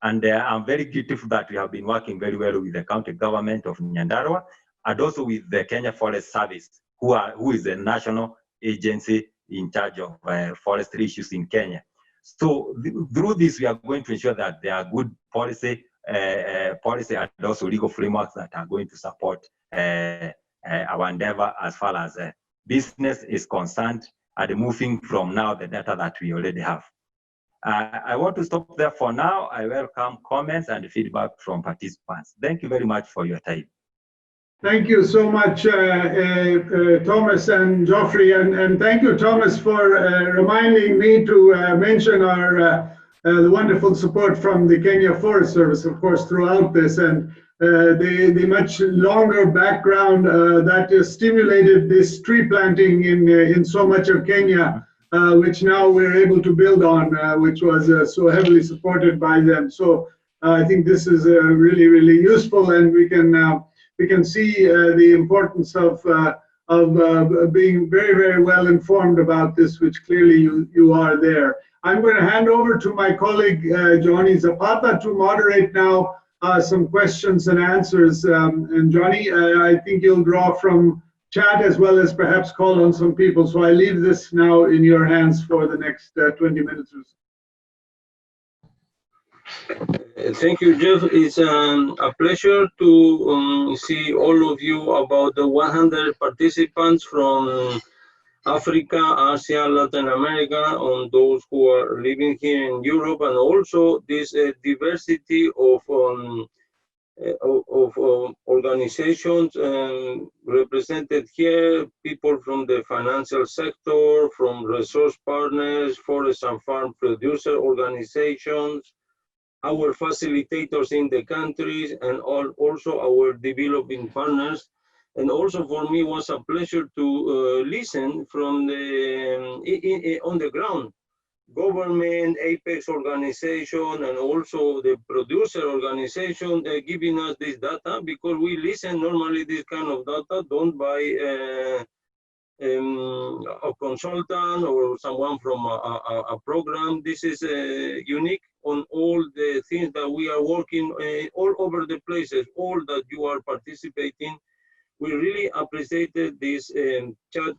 And I'm very grateful that we have been working very well with the county government of Nyandarua, and also with the Kenya Forest Service, who is the national agency in charge of forestry issues in Kenya. So through this, we are going to ensure that there are good policy and also legal frameworks that are going to support our endeavor as far as business is concerned, and moving from now the data that we already have. I want to stop there for now. I welcome comments and feedback from participants. Thank you very much for your time. Thank you so much, Thomas and Geoffrey, and thank you, Thomas, for reminding me to mention the wonderful support from the Kenya Forest Service, of course, throughout this, and the much longer background that has stimulated this tree planting in so much of Kenya, which now we're able to build on, which was so heavily supported by them. So I think this is really, really useful, and we can see the importance of being very, very well informed about this, which clearly you are there. I'm going to hand over to my colleague, Johnny Zapata, to moderate now some questions and answers. And Johnny, I think you'll draw from chat as well as perhaps call on some people. So I leave this now in your hands for the next 20 minutes or so. Thank you, Jeff. It's a pleasure to see all of you, about the 100 participants from Africa, Asia, Latin America, on those who are living here in Europe, and also this diversity of organizations represented here, people from the financial sector, from resource partners, forest and farm producer organizations, our facilitators in the countries, and also our developing partners. And also for me was a pleasure to listen from the on the ground, government, apex organization, and also the producer organization giving us this data, because we listen normally this kind of data don't by a consultant or someone from a program. This is unique on all the things that we are working all over the places, all that you are participating. We really appreciated these chat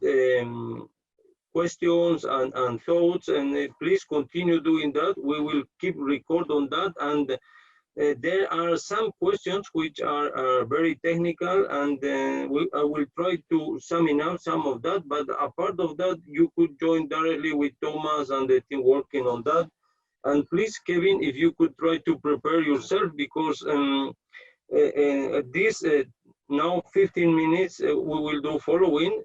questions and thoughts, and please continue doing that. We will keep record on that, and there are some questions which are very technical, and I will try to sum up some of that, but apart of that, you could join directly with Thomas and the team working on that. And please, Kevin, if you could try to prepare yourself, because this now 15 minutes we will do following.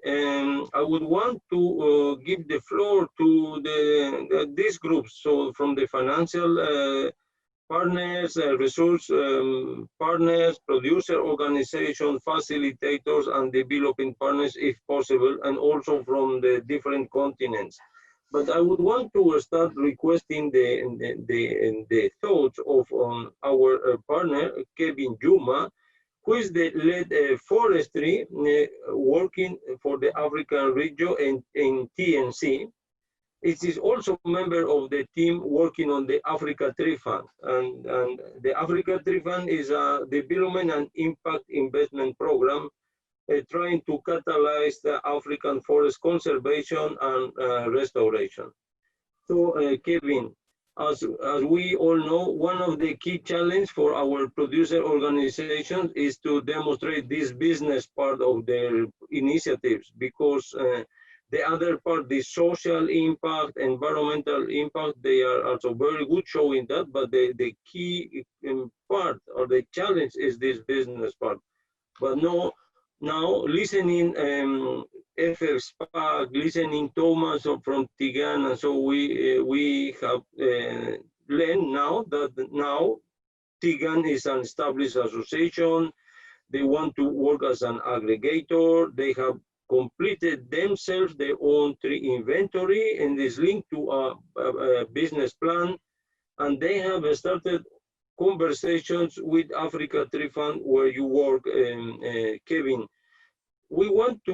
I would want to give the floor to these groups. So from the financial partners, resource partners, producer organizations, facilitators, and developing partners, if possible, and also from the different continents. But I would want to start requesting the thoughts of our partner, Kevin Juma, who is the lead forestry working for the African region in TNC. It is also a member of the team working on the Africa Tree Fund. And the Africa Tree Fund is a development and impact investment program trying to catalyze the African forest conservation and restoration. So, Kevin, as we all know, one of the key challenges for our producer organizations is to demonstrate this business part of their initiatives, because the other part, the social impact, environmental impact, they are also very good showing that, but the key part or the challenge is this business part. But no, now listening FF SPAC, listening Thomas from TGAN, and so we have learned now that now TGAN is an established association. They want to work as an aggregator. They have completed themselves their own tree inventory and is linked to a business plan. And they have started conversations with Africa Tree Fund where you work, Kevin. We want to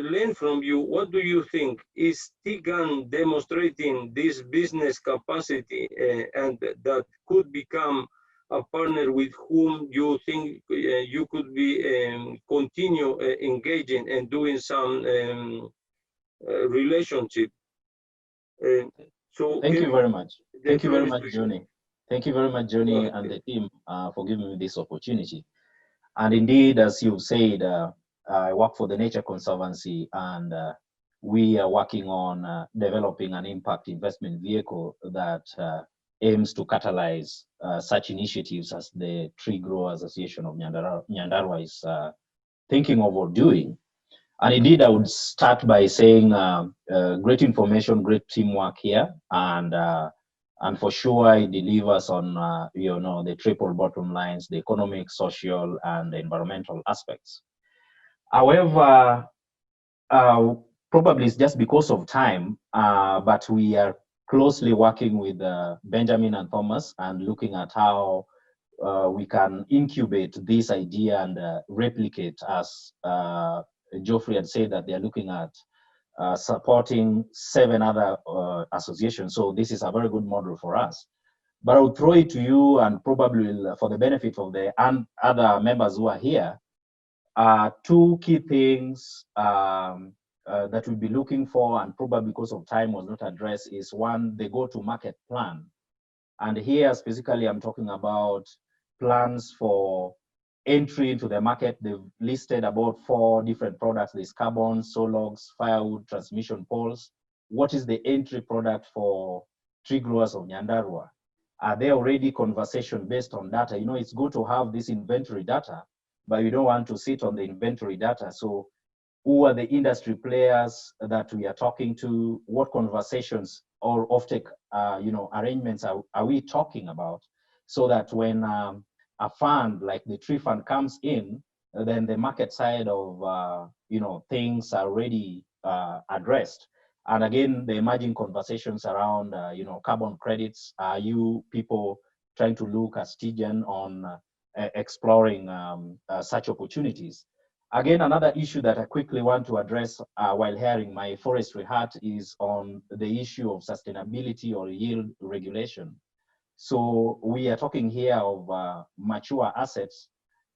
learn from you. What do you think? Is TGAN demonstrating this business capacity and that could become a partner with whom you think you could be continue engaging and doing some relationship? So thank you very much. Thank you very much, Johnny. Thank you very much, Johnny, and the team for giving me this opportunity. And indeed, as you've said, I work for the Nature Conservancy, and we are working on developing an impact investment vehicle that aims to catalyze such initiatives as the Tree Growers Association of Nyandarua is thinking of or doing. And indeed, I would start by saying great information, great teamwork here, and for sure it delivers on you know, the triple bottom lines, the economic, social, and the environmental aspects. However, probably it's just because of time, but we are closely working with Benjamin and Thomas and looking at how we can incubate this idea and replicate, as Geoffrey had said, that they are looking at supporting 7 other associations. So this is a very good model for us. But I'll throw it to you, and probably for the benefit of the other members who are here, 2 key things that we'll be looking for, and probably because of time was not addressed, is 1, the go-to-market plan. And here specifically, I'm talking about plans for entry into the market. They've listed about 4 different products. There's carbon, sawlogs, firewood, transmission poles. What is the entry product for tree growers of Nyandarua? Are there already conversation based on data? You know, it's good to have this inventory data, but you don't want to sit on the inventory data. So who are the industry players that we are talking to? What conversations or offtake you know, arrangements are we talking about? So that when a fund like the Tree Fund comes in, then the market side of you know, things are already addressed. And again, the emerging conversations around you know, carbon credits. Are you people trying to look at TGAN on exploring such opportunities? Again, another issue that I quickly want to address while hearing my forestry hat is on the issue of sustainability or yield regulation. So we are talking here of mature assets,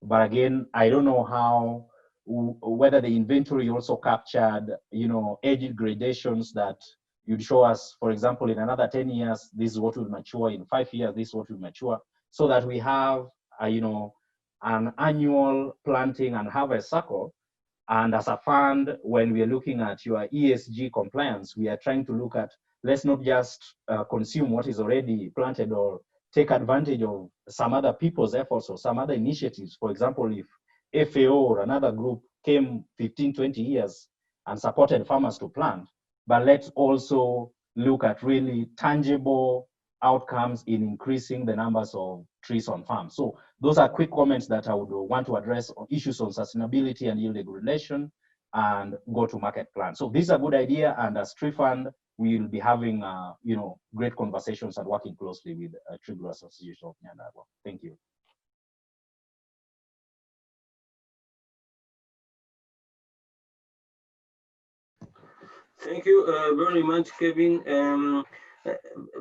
but again, I don't know how, whether the inventory also captured, you know, age gradations that you'd show us, for example, in another 10 years, this is what will mature, in 5 years, this is what will mature, so that we have, you know, an annual planting and harvest cycle. And as a fund, when we are looking at your ESG compliance, we are trying to look at, let's not just consume what is already planted or take advantage of some other people's efforts or some other initiatives. For example, if FAO or another group came 15, 20 years and supported farmers to plant, but let's also look at really tangible outcomes in increasing the numbers of trees on farms. So those are quick comments that I would want to address on issues on sustainability and yield regulation and go-to-market plan. So this is a good idea, and as Tree Fund, we will be having you know, great conversations and working closely with Tree Growers Association of Nyandarua. Thank you. Thank you very much, Kevin.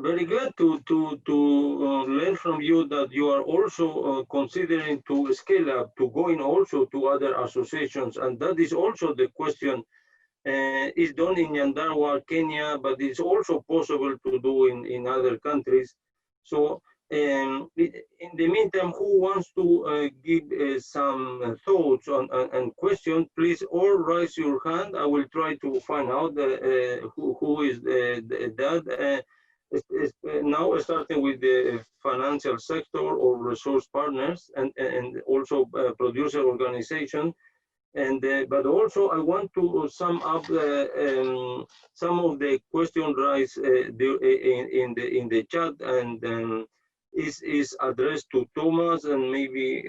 Very glad to learn from you that you are also considering to scale up, to going also to other associations, and that is also the question. Is done in Nyandarua, Kenya, but it's also possible to do in other countries. So in the meantime, who wants to give some thoughts on and questions, please all raise your hand. I will try to find out who is that. Now starting with the financial sector or resource partners and also producer organization. And but also I want to sum up some of the questions raised in the chat, and is addressed to Thomas, and maybe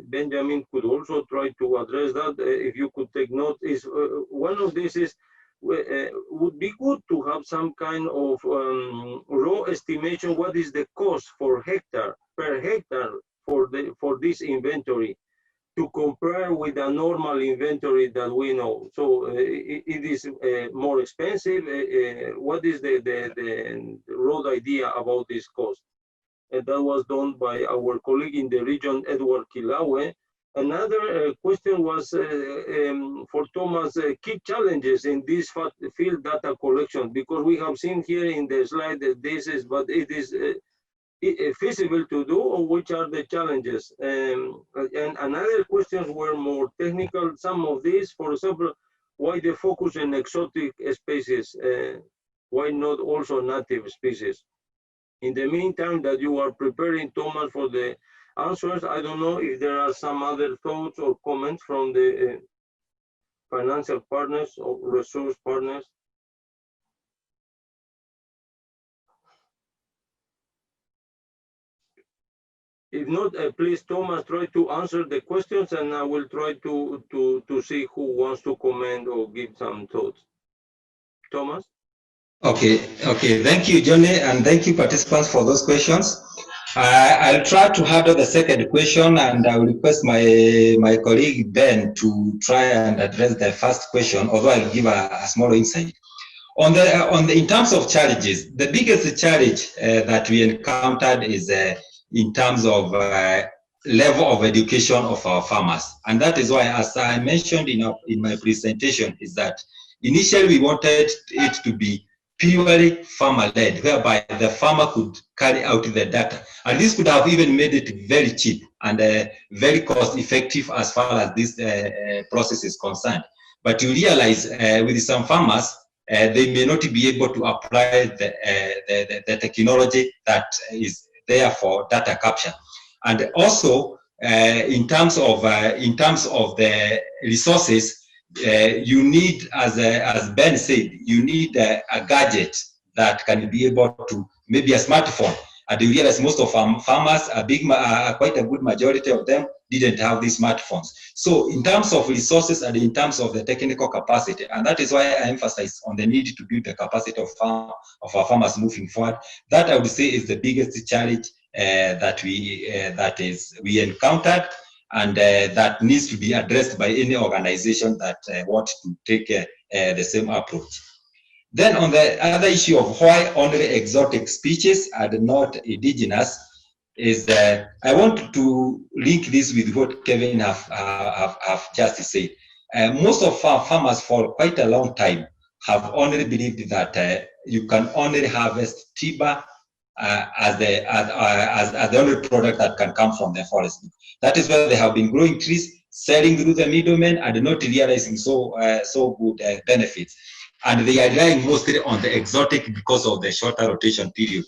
Benjamin could also try to address that. If you could take note, is one of these is would be good to have some kind of raw estimation. What is the cost per hectare for this inventory, to compare with a normal inventory that we know? So it is more expensive. What is the road idea about this cost? And that was done by our colleague in the region, Edward Kilawe. Another question was for Thomas, key challenges in this field data collection, because we have seen here in the slide that this is, but it is feasible to do, or which are the challenges? And another questions were more technical. Some of these, for example, why the focus on exotic species? Why not also native species? In the meantime that you are preparing, Thomas, for the answers, I don't know if there are some other thoughts or comments from the financial partners or resource partners. If not, please, Thomas, try to answer the questions, and I will try to see who wants to comment or give some thoughts. Thomas? Okay. Thank you, Johnny, and thank you, participants, for those questions. I'll try to handle the second question, and I will request my colleague Ben to try and address the first question, although I'll give a small insight. In terms of challenges, the biggest challenge that we encountered is in terms of level of education of our farmers, and that is why, as I mentioned in my presentation, is that initially we wanted it to be purely farmer-led, whereby the farmer could carry out the data, and this could have even made it very cheap and very cost-effective as far as this process is concerned. But you realize with some farmers, they may not be able to apply the technology that is there for data capture. And also, in terms of the resources, you need, as Ben said, you need a gadget that can be able to, maybe a smartphone. And you realize most of our farmers, quite a good majority of them, didn't have these smartphones. So in terms of resources and in terms of the technical capacity, and that is why I emphasize on the need to build the capacity of our farmers moving forward, that I would say is the biggest challenge that we encountered, and that needs to be addressed by any organization that wants to take the same approach. Then on the other issue of why only exotic species and not indigenous, is I want to link this with what Kevin have just said. Most of our farmers for quite a long time have only believed that you can only harvest timber as the only product that can come from the forest. That is why they have been growing trees, selling through the middlemen, and not realizing so good benefits. And they are relying mostly on the exotic because of the shorter rotation period,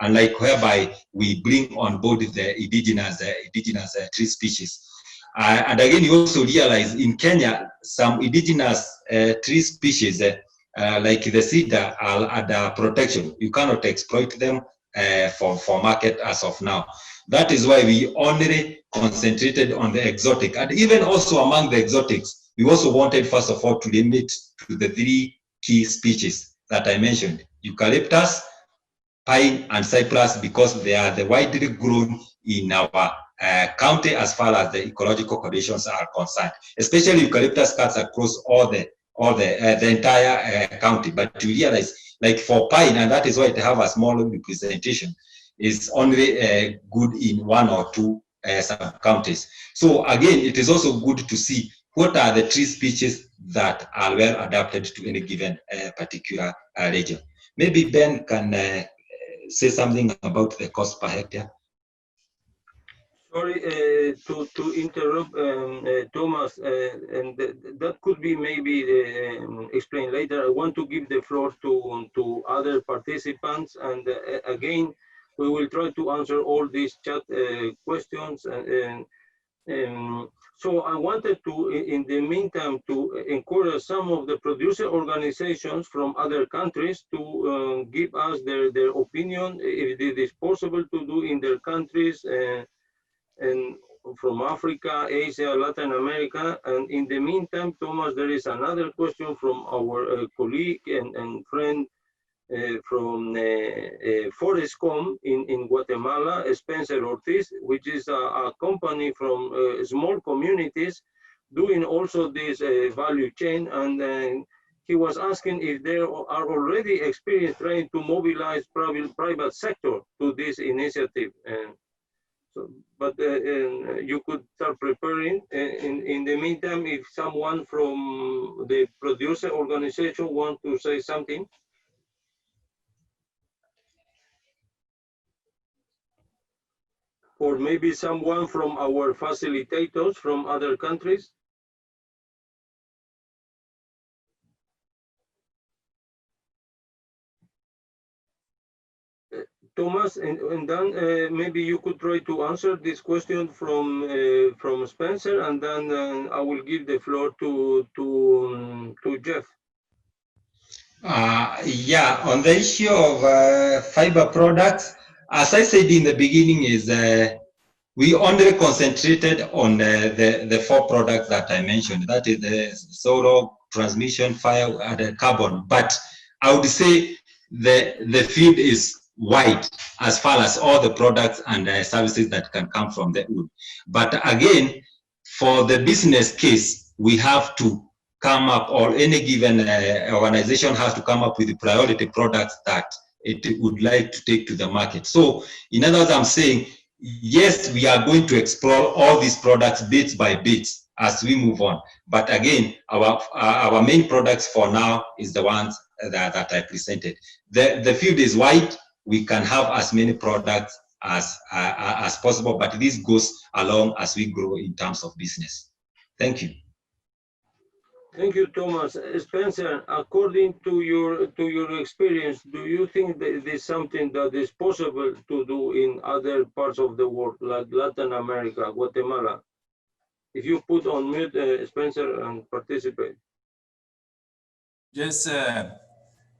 unlike whereby we bring on board the indigenous tree species. And again, you also realize in Kenya, some indigenous tree species, like the cedar, are under protection. You cannot exploit them for market as of now. That is why we only concentrated on the exotic. And even also among the exotics, we also wanted, first of all, to limit to the 3 key species that I mentioned: eucalyptus, pine, and cypress, because they are the widely grown in our county as far as the ecological conditions are concerned. Especially eucalyptus cuts across all all the entire county. But you realize, like for pine, and that is why it have a small representation, is only good in 1 or 2 sub-counties. So again, it is also good to see what are the tree species that are well adapted to any given particular region. Maybe Ben can say something about the cost per hectare. Sorry to interrupt, Thomas, and that could be maybe explained later. I want to give the floor to other participants, and again, we will try to answer all these chat questions. So I wanted to, in the meantime, to encourage some of the producer organizations from other countries to give us their opinion, if it is possible to do in their countries, and from Africa, Asia, Latin America. And in the meantime, Thomas, there is another question from our colleague and friend from Forestcom in Guatemala, Spencer Ortiz, which is a company from small communities doing also this value chain. And he was asking if there are already experience trying to mobilize private sector to this initiative. But you could start preparing. In the meantime, if someone from the producer organization wants to say something. Or maybe someone from our facilitators from other countries. Thomas, and then maybe you could try to answer this question from Spencer, and then I will give the floor to Jeff. Yeah, on the issue of fiber products, as I said in the beginning, is we only concentrated on the 4 products that I mentioned. That is the solar, transmission, fire, and carbon. But I would say the field is wide as far as all the products and services that can come from the wood. But again, for the business case, we have to come up, or any given organization has to come up with the priority products that it would like to take to the market. So in other words, I'm saying, yes, we are going to explore all these products bit by bit as we move on. But again, our main products for now is the ones that I presented. The field is wide. We can have as many products as possible, but this goes along as we grow in terms of business. Thank you. Thank you, Thomas. Spencer, according to your experience, do you think that there's something that is possible to do in other parts of the world, like Latin America, Guatemala? If you put on mute, Spencer, and participate. Just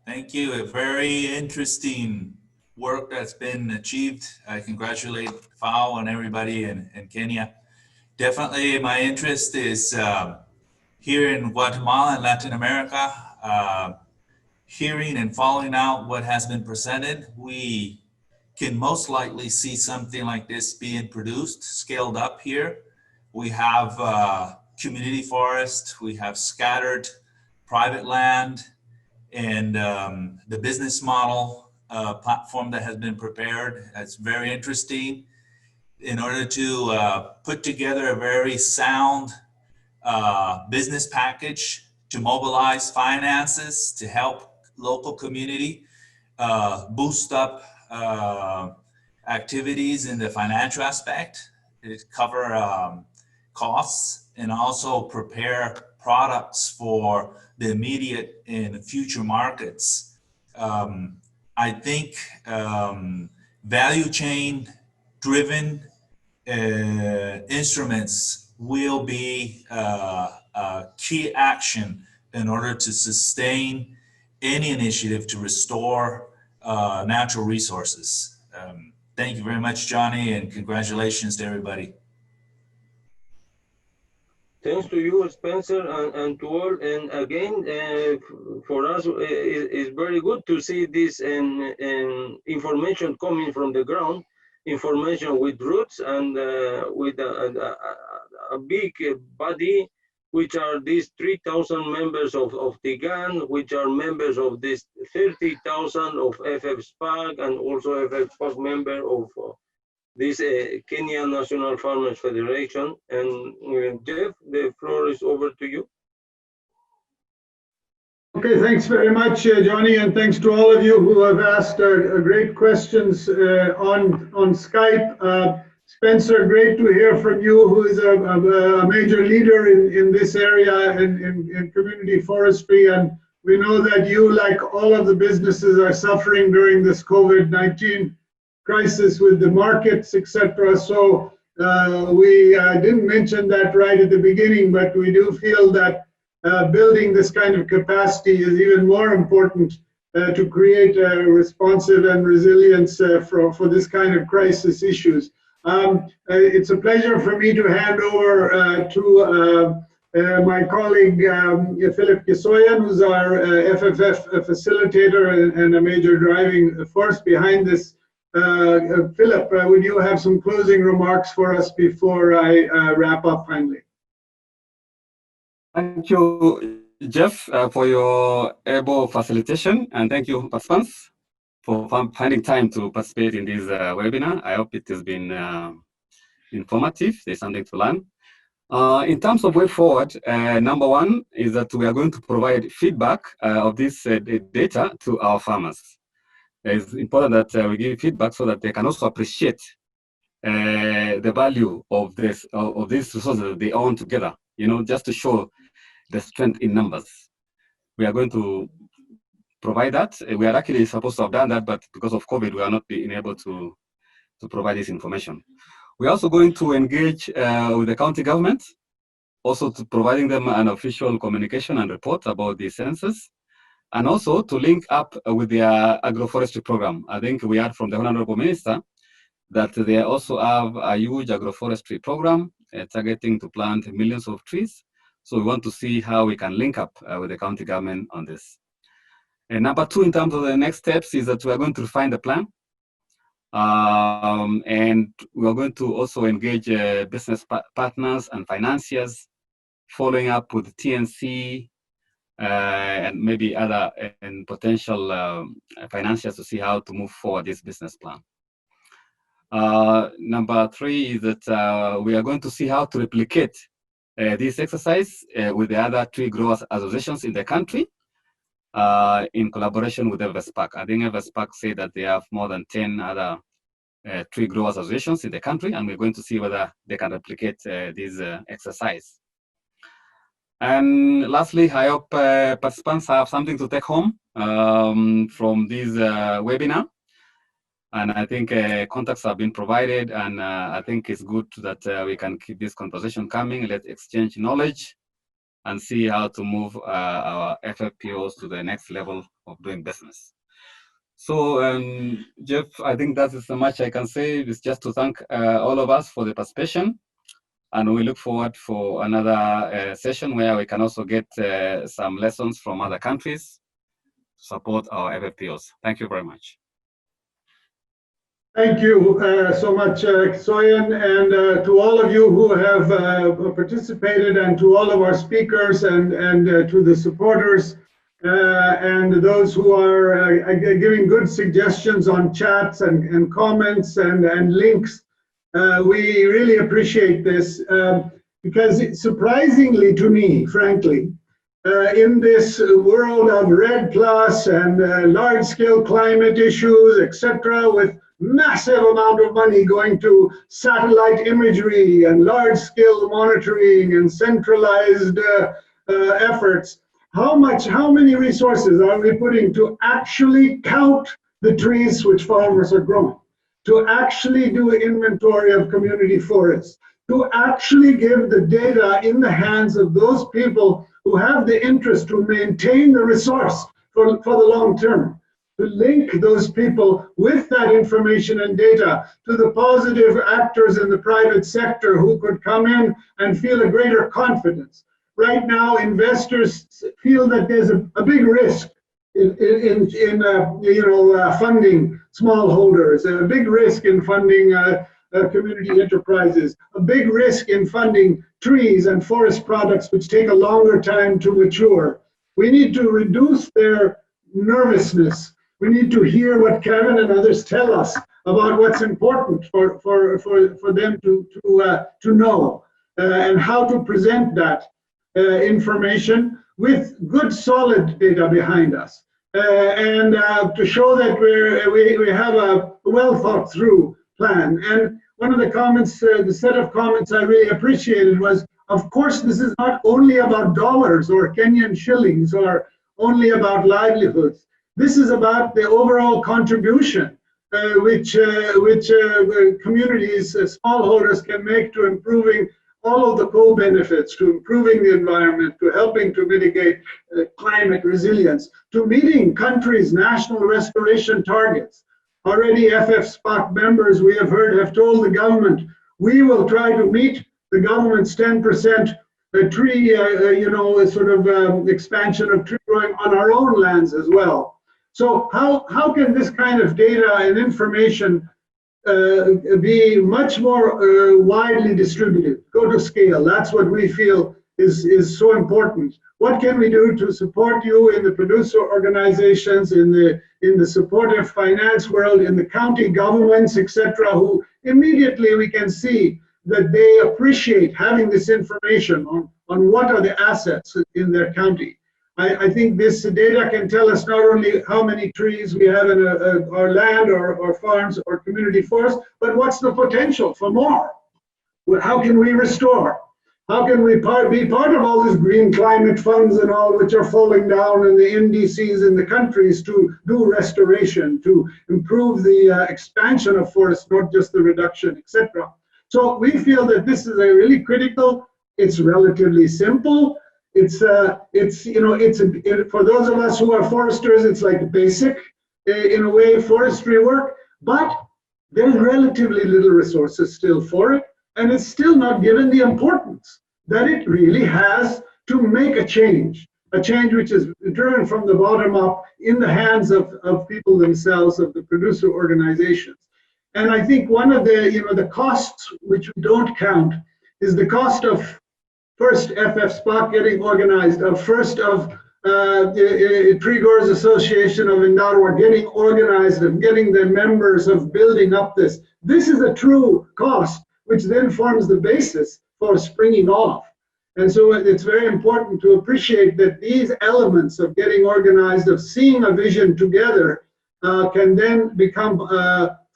thank you. A very interesting work that's been achieved. I congratulate FAO and everybody in Kenya. Definitely my interest is here in Guatemala and Latin America, hearing and following out what has been presented. We can most likely see something like this being produced, scaled up here. We have community forest, we have scattered private land, and the business model platform that has been prepared. It's very interesting in order to put together a very sound business package to mobilize finances to help local community boost up activities in the financial aspect, cover costs, and also prepare products for the immediate and future markets. I think value chain driven instruments will be a key action in order to sustain any initiative to restore natural resources. Thank you very much, Johnny, and congratulations to everybody. Thanks to you, Spencer, and to all. And again, for us, it's very good to see this information coming from the ground, information with roots and with a big body which are these 3,000 members of TGAN, which are members of this 30,000 of FFSPAC, and also FFSPAC member of this Kenya National Farmers Federation. And Jeff, the floor is over to you. Okay, thanks very much, Johnny, and thanks to all of you who have asked great questions on Skype. Spencer, great to hear from you, who is a major leader in this area in community forestry. And we know that you, like all of the businesses, are suffering during this COVID-19 crisis with the markets, etc. So we didn't mention that right at the beginning, but we do feel that building this kind of capacity is even more important to create responsive and resilience for this kind of crisis issues. It's a pleasure for me to hand over to my colleague Philip Kisoyan, who's our FFF facilitator and a major driving force behind this. Philip, would you have some closing remarks for us before I wrap up finally? Thank you, Jeff, for your able facilitation, and thank you, participants, for finding time to participate in this webinar. I hope it has been informative. There's something to learn. In terms of way forward, number one is that we are going to provide feedback of this data to our farmers. It's important that we give feedback so that they can also appreciate the value of these resources that they own together, you know, just to show the strength in numbers. We are going to provide that. We are actually supposed to have done that, but because of COVID, we are not being able to provide this information. We're also going to engage with the county government, also to providing them an official communication and report about the census, and also to link up with their agroforestry program. I think we heard from the Honorable Minister that they also have a huge agroforestry program targeting to plant millions of trees. So we want to see how we can link up with the county government on this. And number two, in terms of the next steps, is that we are going to refine the plan. And we are going to also engage business partners and financiers, following up with TNC and maybe other and potential financiers to see how to move forward this business plan. Number three is that we are going to see how to replicate this exercise with the other tree growers associations in the country in collaboration with FFSPAC. I think FFSPAC say that they have more than 10 other tree growers associations in the country, and we're going to see whether they can replicate this exercise. And lastly, I hope participants have something to take home from this webinar. And I think contacts have been provided, and I think it's good that we can keep this conversation coming. Let's exchange knowledge and see how to move our FFPOs to the next level of doing business. So, Jeff, I think that is so much I can say. It's just to thank all of us for the participation. And we look forward for another session where we can also get some lessons from other countries to support our FFPOs. Thank you very much. Thank you so much, Soyan, and to all of you who have participated, and to all of our speakers, and to the supporters, and those who are giving good suggestions on chats and comments and links. We really appreciate this because surprisingly to me, frankly, in this world of REDD+ and large-scale climate issues, etc., with massive amount of money going to satellite imagery and large-scale monitoring and centralized efforts, how many resources are we putting to actually count the trees which farmers are growing, to actually do inventory of community forests, to actually give the data in the hands of those people who have the interest to maintain the resource for the long term, to link those people with that information and data to the positive actors in the private sector who could come in and feel a greater confidence. Right now, investors feel that there's a big risk in funding smallholders, a big risk in funding community enterprises, a big risk in funding trees and forest products which take a longer time to mature. We need to reduce their nervousness. We need to hear what Kevin and others tell us about what's important for them to know and how to present that information with good solid data behind us. And to show that we have a well thought through plan. And one of the comments, the set of comments I really appreciated was, of course, this is not only about dollars or Kenyan shillings or only about livelihoods. This is about the overall contribution which communities, smallholders can make to improving all of the co-benefits, to improving the environment, to helping to mitigate climate resilience, to meeting countries' national restoration targets. Already FFSPOC members, we have heard, have told the government, we will try to meet the government's 10% tree, expansion of tree growing on our own lands as well. So how can this kind of data and information be much more widely distributed, go to scale? That's what we feel is so important. What can we do to support you in the producer organizations, in the supportive finance world, in the county governments, etc., who immediately we can see that they appreciate having this information on what are the assets in their county. I think this data can tell us not only how many trees we have in our land or farms or community forests, but what's the potential for more? How can we restore? How can we be part of all these green climate funds and all which are falling down in the NDCs in the countries to do restoration, to improve the expansion of forests, not just the reduction, etc. So we feel that this is a really critical, it's relatively simple. It's for those of us who are foresters, it's like basic, in a way, forestry work, but there's relatively little resources still for it, and it's still not given the importance that it really has to make a change which is driven from the bottom up in the hands of people themselves, of the producer organizations. And I think one of the costs which we don't count is the cost of first FFSPOC getting organized, the Tree Growers Association of Nyandarua getting organized and getting the members of building up this. This is a true cost, which then forms the basis for springing off. And so it's very important to appreciate that these elements of getting organized, of seeing a vision together, can then become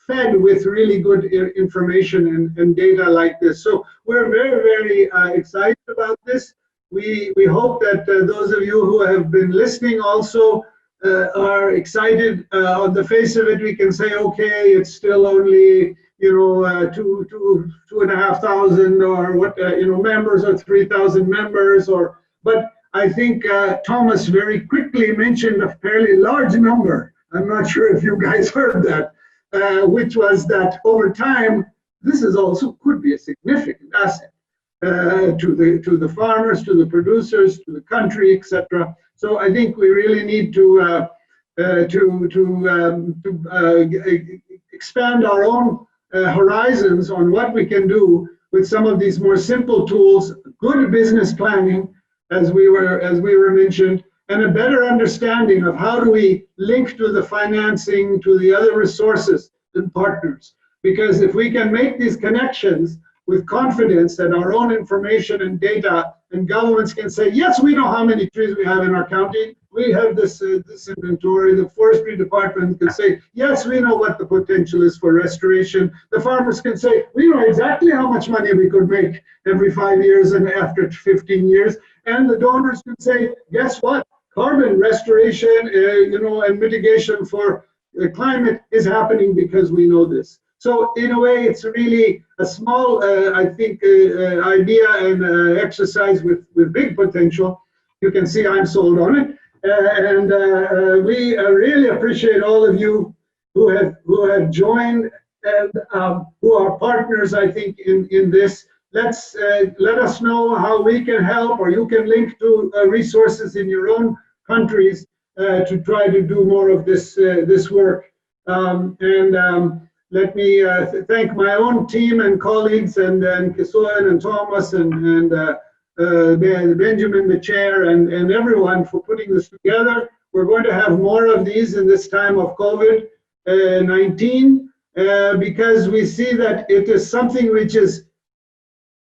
fed with really good information and data like this. So we're very, very excited about this. We hope that those of you who have been listening also are excited. On the face of it, we can say, okay, it's still only 2,500 or what members, or 3,000 members, but I think Thomas very quickly mentioned a fairly large number. I'm not sure if you guys heard that. Which was that over time, this is also could be a significant asset to the farmers, to the producers, to the country, etc. So I think we really need to expand our own horizons on what we can do with some of these more simple tools, good business planning, as we were mentioned, and a better understanding of how do we link to the financing, to the other resources and partners. Because if we can make these connections with confidence that our own information and data and governments can say, yes, we know how many trees we have in our county. We have this inventory. The forestry department can say, yes, we know what the potential is for restoration. The farmers can say, we know exactly how much money we could make every 5 years and after 15 years. And the donors can say, guess what? Carbon restoration, and mitigation for climate is happening because we know this. So in a way, it's really a small, I think, idea and exercise with big potential. You can see I'm sold on it, and we really appreciate all of you who have joined and who are partners, I think, in this. Let us know how we can help, or you can link to resources in your own countries to try to do more of this work. let me thank my own team and colleagues, and Kisoyan and Thomas and Benjamin, the chair, and everyone for putting this together. We're going to have more of these in this time of COVID-19 because we see that it is something which is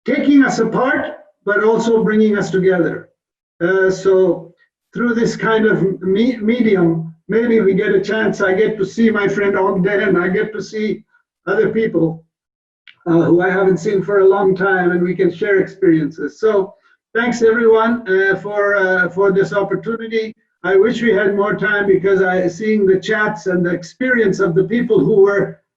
taking us apart, but also bringing us together. So through this kind of medium, maybe we get a chance. I get to see my friend Ogden, I get to see other people who I haven't seen for a long time, and we can share experiences. So thanks everyone for this opportunity. I wish we had more time because seeing the chats and the experience of the people who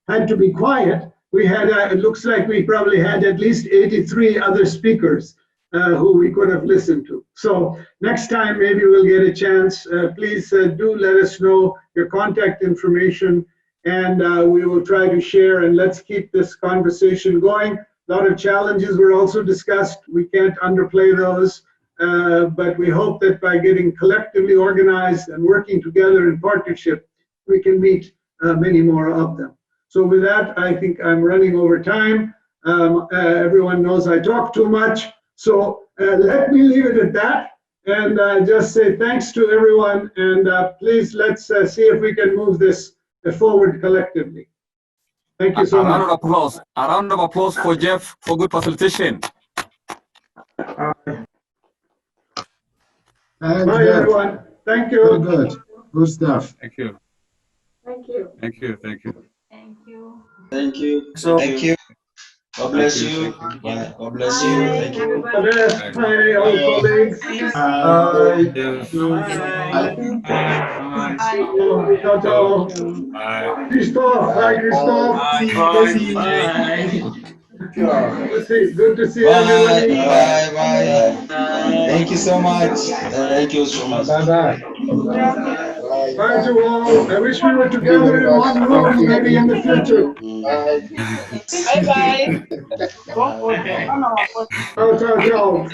had to be quiet, we had, it looks like we probably had at least 83 other speakers who we could have listened to. So next time, maybe we'll get a chance. Please do let us know your contact information, and we will try to share, and let's keep this conversation going. A lot of challenges were also discussed. We can't underplay those, but we hope that by getting collectively organized and working together in partnership, we can meet many more of them. So with that, I think I'm running over time. Everyone knows I talk too much. So let me leave it at that, and just say thanks to everyone, and please let's see if we can move this forward collectively. Thank you so much. A round of applause for Jeff for good facilitation. Bye everyone. Thank you. Very good. Good stuff. Thank you. Thank you. Thank you. Thank you. Thank you. Thank you. So, Thank you. God bless Thank you. you. Thank you. God bless you. Thank you. Bye, all colleagues. Bye. Ciao, ciao. Bye. Christophe. Hi, Christophe. Good to see everybody. Bye. Thank you so much. Thank you so much. Bye to all. I wish we were together in one room, maybe in the future. Bye-bye. Ciao.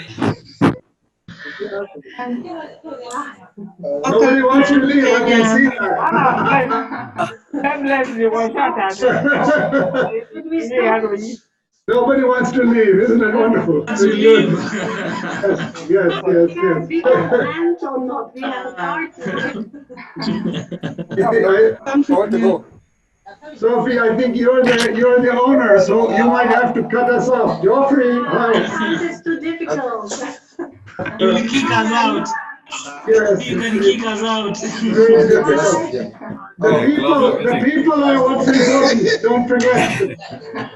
Nobody wants to leave, I can see that. Nobody wants to leave, isn't it wonderful? Yes. We have plans or not, we have parties. Sophie, I think you're the owner, so you might have to cut us off. Geoffrey, hi. It's too difficult. You will kick us out. Yes. You can kick us out. Very difficult. The people are what's important. Don't forget.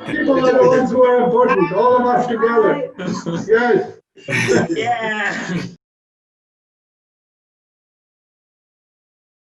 People are the ones who are important. All of us together. Yes. Yeah.